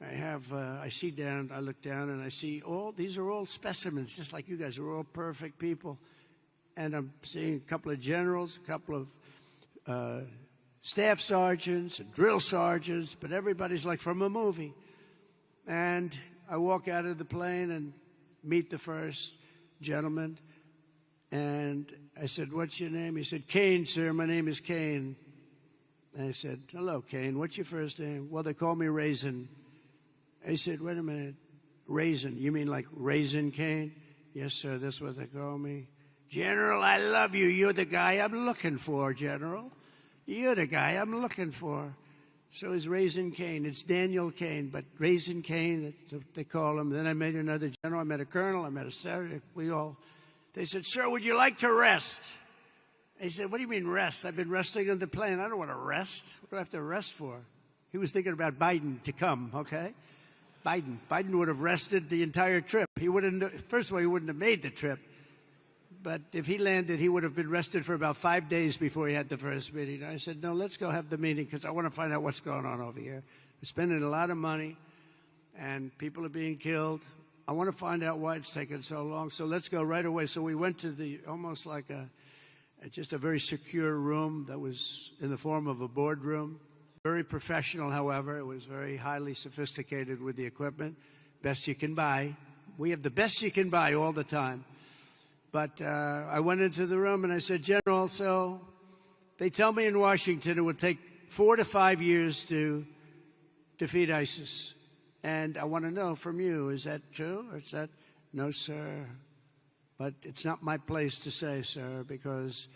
I see down, I look down, and I see these are all specimens, just like you guys are all perfect people. And I'm seeing a couple of generals, a couple of staff sergeants and drill sergeants, but everybody's like from a movie. And I walk out of the plane and meet the first gentleman. And I said, what's your name? He said, Kane, sir. My name is Kane. And I said, hello, Kane. What's your first name? Well, they call me Raisin. I said, wait a minute. Raisin. You mean like Raisin Kane? Yes, sir. That's what they call me. General, I love you. You're the guy I'm looking for, General. You're the guy I'm looking for. So is Raisin Kane. It's Daniel Kane, but Raisin Kane, that's what they call him. Then I met another general. I met a colonel. I met a sergeant. They said, sir, would you like to rest? I said, what do you mean rest? I've been resting on the plane. I don't want to rest. What do I have to rest for? He was thinking about Biden to come, okay? Biden would have rested the entire trip. He wouldn't, first of all, he wouldn't have made the trip. But if he landed, he would have been rested for about 5 days before he had the first meeting. I said, no, let's go have the meeting because I want to find out what's going on over here. We're spending a lot of money, and people are being killed. I want to find out why it's taken so long, so let's go right away. So we went to almost like just a very secure room that was in the form of a boardroom. Very professional, however. It was very highly sophisticated with the equipment. Best you can buy. We have the best you can buy all the time. But I went into the room and I said, General, so they tell me in Washington it would take 4 to 5 years to defeat ISIS. And I want to know from you, is that true? Or is that, no, sir. But it's not my place to say, sir, because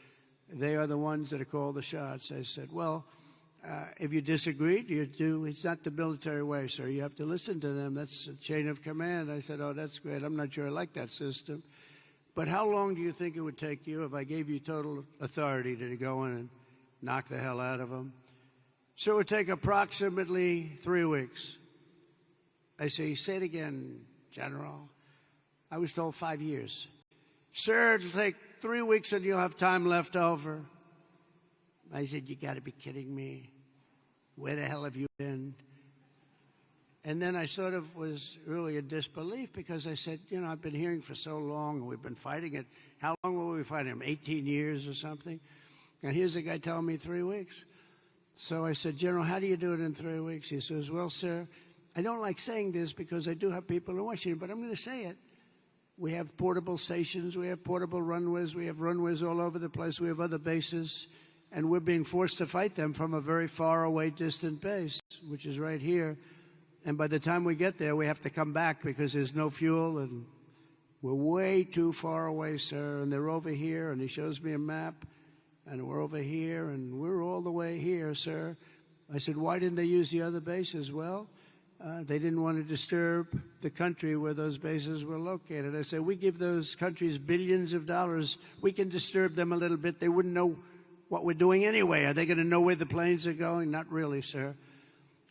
they are the ones that call the shots. I said, well, if you disagreed, it's not the military way, sir. You have to listen to them. That's a chain of command. I said, oh, that's great. I'm not sure I like that system. But how long do you think it would take you if I gave you total authority to go in and knock the hell out of them? So it would take approximately 3 weeks. I say it again, General. I was told 5 years. Sir, it'll take 3 weeks and you'll have time left over. I said, you got to be kidding me. Where the hell have you been? And then I sort of was really in disbelief because I said, you know, I've been hearing for so long and we've been fighting it. How long will we fight him? 18 years or something? And here's a guy telling me 3 weeks. So I said, General, how do you do it in 3 weeks? He says, well, sir, I don't like saying this because I do have people in Washington, but I'm going to say it. We have portable stations. We have portable runways. We have runways all over the place. We have other bases. And we're being forced to fight them from a very far away, distant base, which is right here. And by the time we get there, we have to come back because there's no fuel and we're way too far away, sir. And they're over here, and he shows me a map, and we're over here, and we're all the way here, sir. I said, why didn't they use the other bases? Well, they didn't want to disturb the country where those bases were located. I said, we give those countries billions of dollars. We can disturb them a little bit. They wouldn't know what we're doing anyway. Are they going to know where the planes are going? Not really, sir.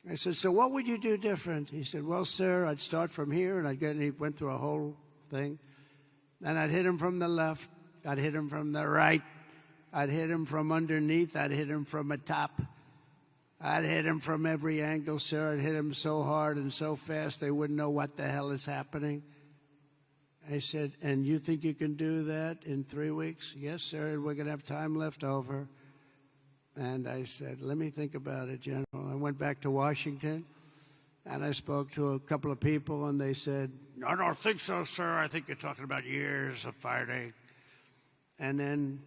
I said, so what would you do different? He said, well, sir, I'd start from here, and he went through a whole thing. And I'd hit him from the left. I'd hit him from the right. I'd hit him from underneath. I'd hit him from the top. I'd hit him from every angle, sir. I'd hit him so hard and so fast they wouldn't know what the hell is happening. I said, and you think you can do that in 3 weeks? Yes, sir, we're going to have time left over. And I said, let me think about it, General. I went back to Washington, and I spoke to a couple of people, and they said, I don't think so, sir. I think you're talking about years of fighting. And then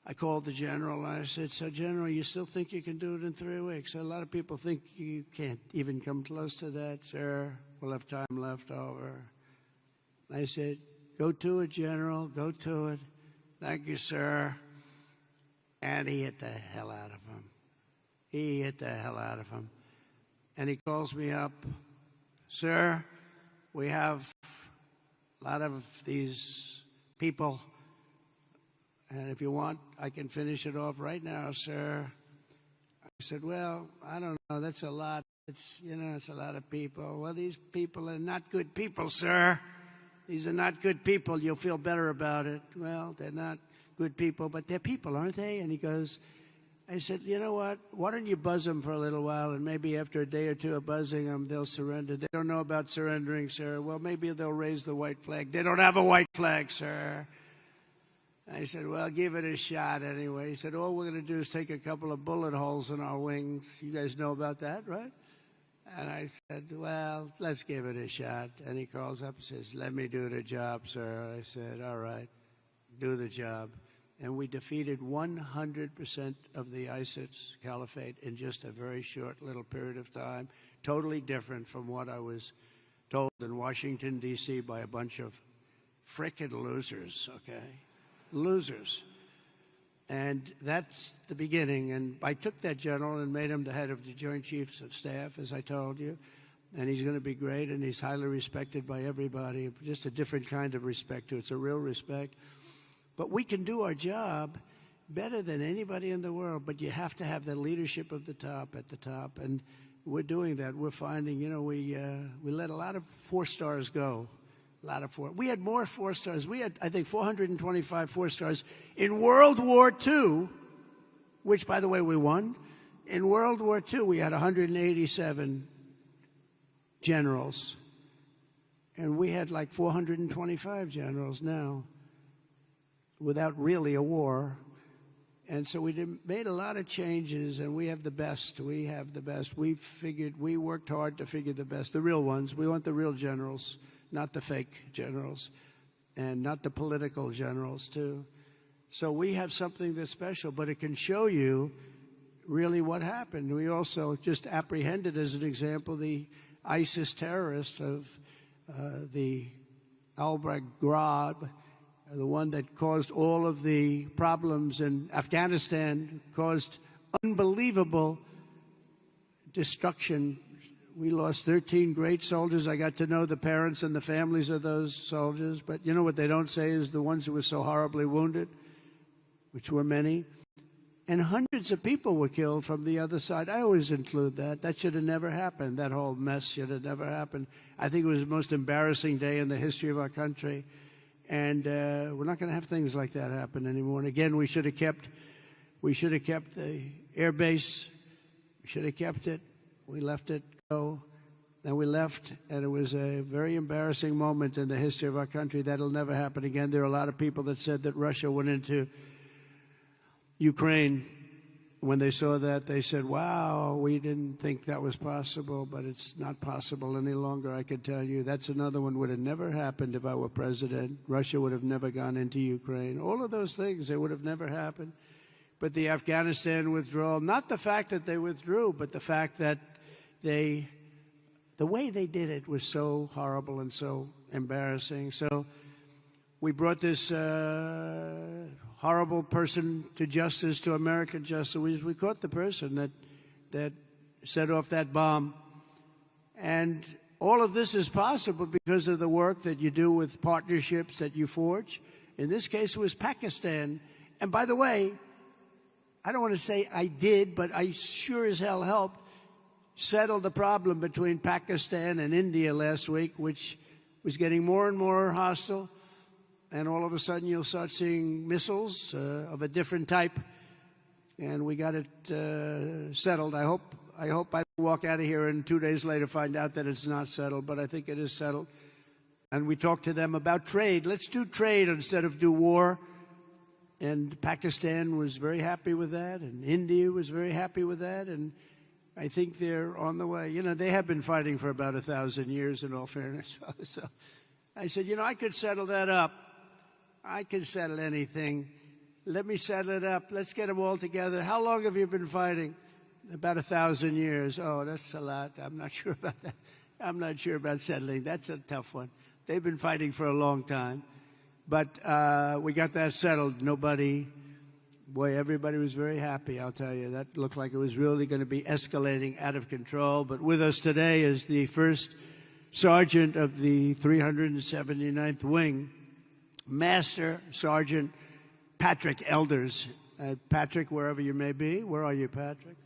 I called the general and I said, so General, you still think you can do it in 3 weeks? A lot of people think you can't even come close to that. Sir, we'll have time left over. I said, go to it, General, go to it. Thank you, sir. And he hit the hell out of him. He hit the hell out of him. And he calls me up, sir, we have a lot of these people, and if you want, I can finish it off right now, sir. I said, well, I don't know, that's a lot. It's a lot of people. Well, these people are not good people, sir. These are not good people. You'll feel better about it. Well, they're not good people, but they're people, aren't they? And he goes, I said, you know what? Why don't you buzz them for a little while, and maybe after a day or two of buzzing them, they'll surrender. They don't know about surrendering, sir. Well, maybe they'll raise the white flag. They don't have a white flag, sir. I said, well, give it a shot anyway. He said, all we're going to do is take a couple of bullet holes in our wings. You guys know about that, right? And I said, well, let's give it a shot. And he calls up and says, let me do the job, sir. I said, all right, do the job. And we defeated 100% of the ISIS caliphate in just a very short little period of time, totally different from what I was told in Washington, D.C. by a bunch of frickin' losers, okay? Losers. And that's the beginning. And I took that general and made him the head of the Joint Chiefs of Staff, as I told you. And he's going to be great, and he's highly respected by everybody, just a different kind of respect, too. It's a real respect. But we can do our job better than anybody in the world, but you have to have the leadership of the top at the top, and we're doing that. We're finding, we let a lot of 4 stars go, a lot of 4. We had more 4 stars. We had, I think, 425 4 stars in World War II, which, by the way, we won. In World War II, we had 187 generals, and we had like 425 generals now, without really a war. And so we made a lot of changes, and we have the best. We have the best. We worked hard to figure the best, the real ones. We want the real generals, not the fake generals, and not the political generals, too. So we have something that's special, but it can show you really what happened. We also just apprehended, as an example, the ISIS terrorist of the Al-Baghdad, the one that caused all of the problems in Afghanistan, caused unbelievable destruction. We lost 13 great soldiers. I got to know the parents and the families of those soldiers. But you know what they don't say is the ones who were so horribly wounded, which were many. And hundreds of people were killed from the other side. I always include that. That should have never happened. That whole mess should have never happened. I think it was the most embarrassing day in the history of our country. And we're not going to have things like that happen anymore. And again, we should have kept the air base. We should have kept it. We let it go, and we left. And it was a very embarrassing moment in the history of our country. That'll never happen again. There are a lot of people that said that Russia went into Ukraine. When they saw that, they said, wow, we didn't think that was possible, but it's not possible any longer, I can tell you. That's another one would have never happened if I were president. Russia would have never gone into Ukraine. All of those things, they would have never happened. But the Afghanistan withdrawal, not the fact that they withdrew, but the fact that the way they did it was so horrible and so embarrassing. So we brought this horrible person to justice, to American justice. We caught the person that set off that bomb. And all of this is possible because of the work that you do with partnerships that you forge. In this case, it was Pakistan. And by the way, I don't want to say I did, but I sure as hell helped settle the problem between Pakistan and India last week, which was getting more and more hostile. And all of a sudden, you'll start seeing missiles of a different type, and we got it settled. I hope I walk out of here and 2 days later find out that it's not settled, but I think it is settled. And we talked to them about trade. Let's do trade instead of do war. And Pakistan was very happy with that, and India was very happy with that, and I think they're on the way. They have been fighting for about 1,000 years, in all fairness. So I said, I could settle that up. I can settle anything. Let me settle it up. Let's get them all together. How long have you been fighting? About 1,000 years. Oh, that's a lot. I'm not sure about that. I'm not sure about settling. That's a tough one. They've been fighting for a long time. But we got that settled. Everybody was very happy, I'll tell you. That looked like it was really going to be escalating out of control. But with us today is the first sergeant of the 379th Wing, Master Sergeant Patrick Elders. Patrick, wherever you may be. Where are you, Patrick?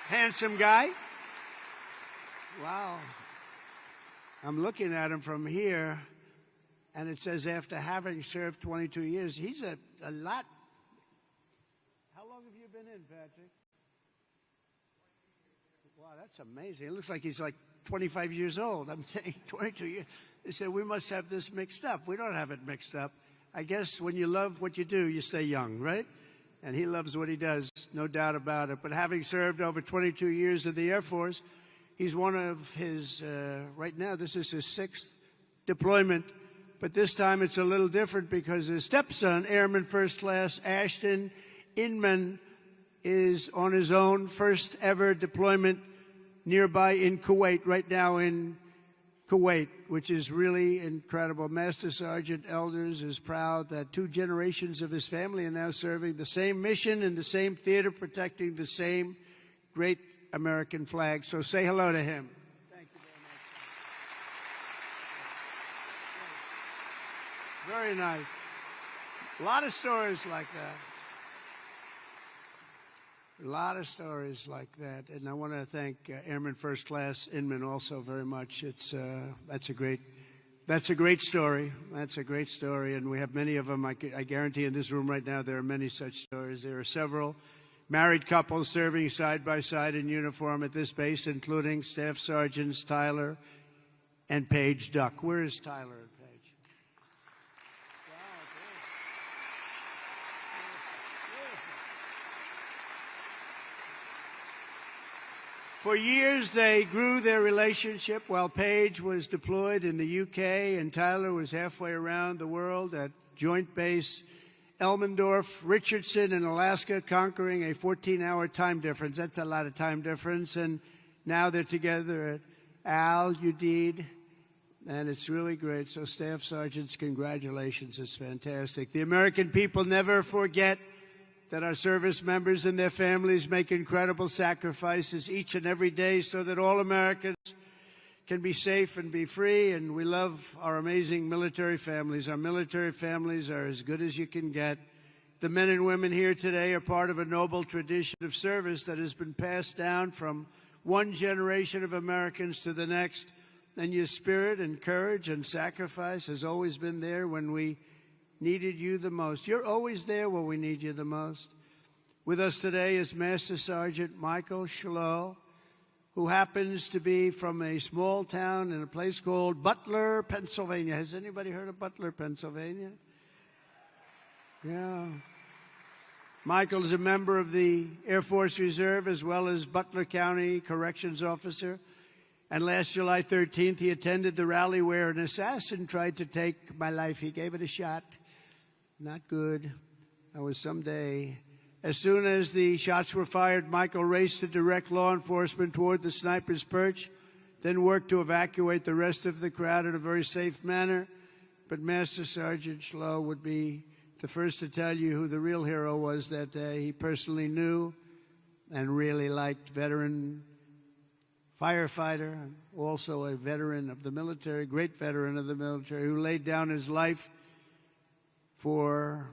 Handsome guy. Wow. I'm looking at him from here, and it says after having served 22 years, he's a lot. How long have you been in, Patrick? Wow, that's amazing. It looks like he's like 25 years old. I'm saying 22 years. They said, we must have this mixed up. We don't have it mixed up. I guess when you love what you do, you stay young, right? And he loves what he does, no doubt about it. But having served over 22 years in the Air Force, he's one of his, right now, this is his 6th deployment. But this time it's a little different because his stepson, Airman First Class Ashton Inman, is on his own first ever deployment nearby in Kuwait, right now in Kuwait, which is really incredible. Master Sergeant Elders is proud that 2 generations of his family are now serving the same mission in the same theater, protecting the same great American flag. So say hello to him. Thank you very much. Very nice. A lot of stories like that. A lot of stories like that, and I want to thank Airman First Class Inman also very much. That's a great story. That's a great story, and we have many of them. I guarantee in this room right now there are many such stories. There are several married couples serving side by side in uniform at this base, including Staff Sergeants Tyler and Paige Duck. Where is Tyler and Paige? For years, they grew their relationship while Paige was deployed in the UK and Tyler was halfway around the world at Joint Base Elmendorf, Richardson in Alaska, conquering a 14-hour time difference. That's a lot of time difference. And now they're together at Udeid, and it's really great. So, Staff Sergeants, congratulations. It's fantastic. The American people never forget that our service members and their families make incredible sacrifices each and every day so that all Americans can be safe and be free, and we love our amazing military families. Our military families are as good as you can get. The men and women here today are part of a noble tradition of service that has been passed down from one generation of Americans to the next, and your spirit and courage and sacrifice has always been there when we needed you the most. You're always there when we need you the most. With us today is Master Sergeant Michael Schlow, who happens to be from a small town in a place called Butler, Pennsylvania. Has anybody heard of Butler, Pennsylvania? Yeah. Michael's a member of the Air Force Reserve as well as Butler County Corrections Officer. And last July 13th, he attended the rally where an assassin tried to take my life. He gave it a shot. Not good. That was someday. As soon as the shots were fired, Michael raced to direct law enforcement toward the sniper's perch, then worked to evacuate the rest of the crowd in a very safe manner. But Master Sergeant Schlow would be the first to tell you who the real hero was that day. He personally knew and really liked veteran firefighter, also a veteran of the military, great veteran of the military, who laid down his life for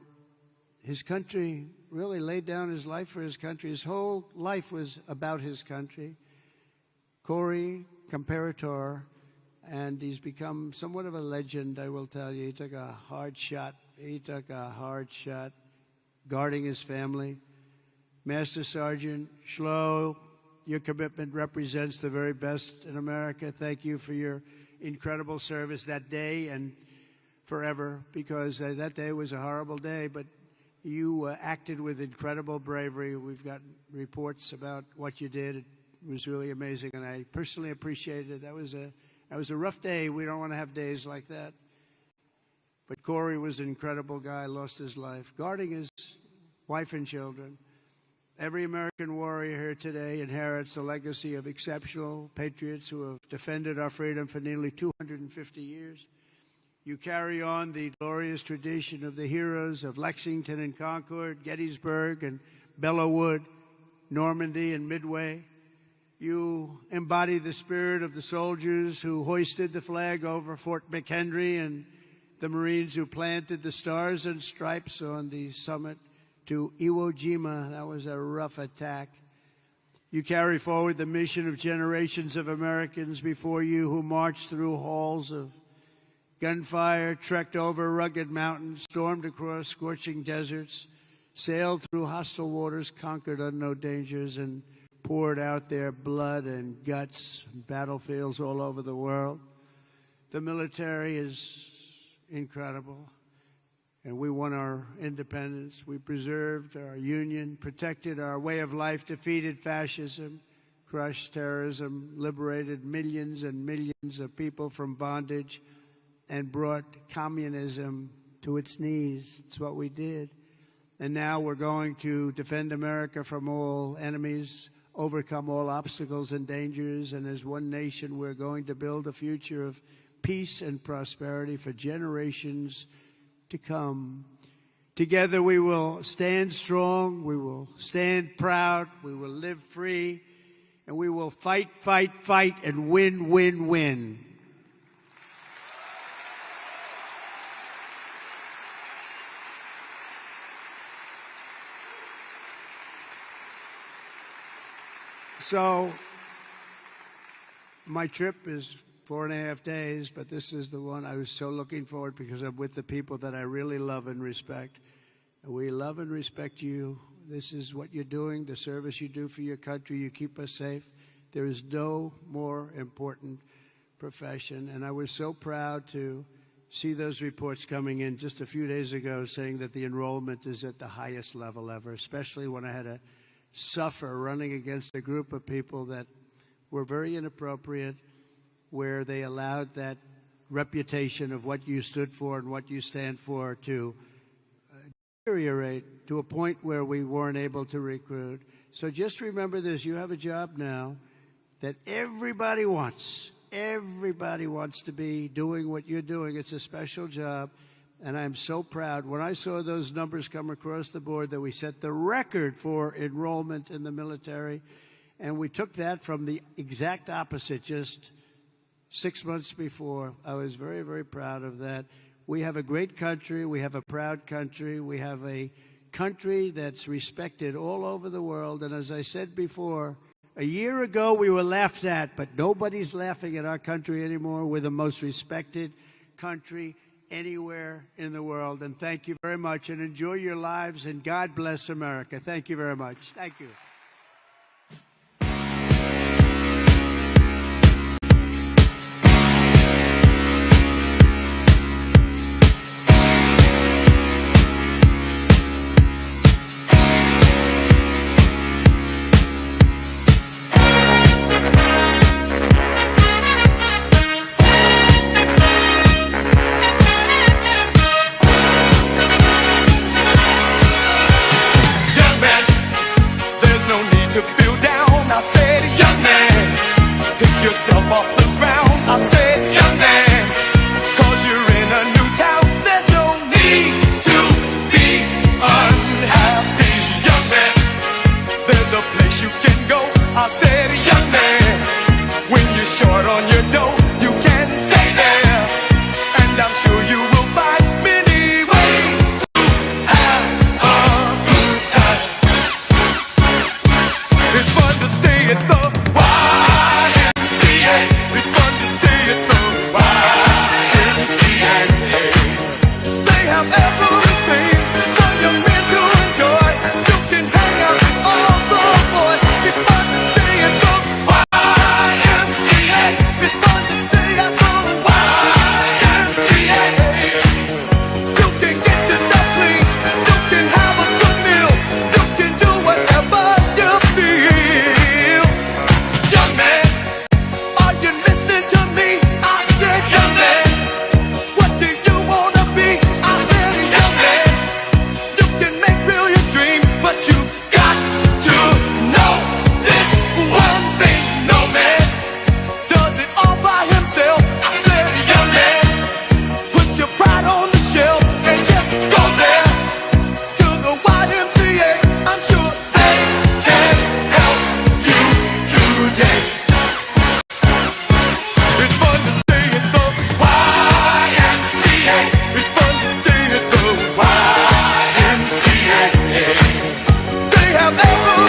his country, really laid down his life for his country. His whole life was about his country. Corey Comparator, and he's become somewhat of a legend, I will tell you. He took a hard shot. He took a hard shot guarding his family. Master Sergeant Schlow, your commitment represents the very best in America. Thank you for your incredible service that day and forever, because that day was a horrible day, but you acted with incredible bravery. We've got reports about what you did. It was really amazing, and I personally appreciated it. That was a It was a rough day. We don't want to have days like that. But Corey was an incredible guy, lost his life, guarding his wife and children. Every American warrior here today inherits the legacy of exceptional patriots who have defended our freedom for nearly 250 years. You carry on the glorious tradition of the heroes of Lexington and Concord, Gettysburg and Belleau Wood, Normandy and Midway. You embody the spirit of the soldiers who hoisted the flag over Fort McHenry and the Marines who planted the stars and stripes on the summit to Iwo Jima. That was a rough attack. You carry forward the mission of generations of Americans before you who marched through halls of gunfire, trekked over rugged mountains, stormed across scorching deserts, sailed through hostile waters, conquered unknown dangers, and poured out their blood and guts on battlefields all over the world. The military is incredible. And we won our independence. We preserved our union, protected our way of life, defeated fascism, crushed terrorism, liberated millions and millions of people from bondage, and brought communism to its knees. It's what we did. And now we're going to defend America from all enemies, overcome all obstacles and dangers, and as one nation, we're going to build a future of peace and prosperity for generations to come. Together we will stand strong, we will stand proud, we will live free, and we will fight, fight, fight, and win, win, win. So, my trip is 4.5 days, but this is the one I was so looking forward because I'm with the people that I really love and respect. We love and respect you. This is what you're doing, the service you do for your country. You keep us safe. There is no more important profession. And I was so proud to see those reports coming in just a few days ago saying that the enrollment is at the highest level ever, especially when I had to suffer running against a group of people that were very inappropriate, where they allowed that reputation of what you stood for and what you stand for to deteriorate to a point where we weren't able to recruit. So just remember this, you have a job now that everybody wants. Everybody wants to be doing what you're doing. It's a special job, and I'm so proud. When I saw those numbers come across the board that we set the record for enrollment in the military, and we took that from the exact opposite just 6 months before. I was very, very proud of that. We have a great country. We have a proud country. We have a country that's respected all over the world. And as I said before, a year ago we were laughed at, but nobody's laughing at our country anymore. We're the most respected country anywhere in the world. And thank you very much, and enjoy your lives, and God bless America. Thank you very much. Thank you. Yourself off the ground, I said, young man, 'cause you're in a new town. There's no need to be unhappy, young man. There's a place you can go. I said, young man, when you're short on your dough, you can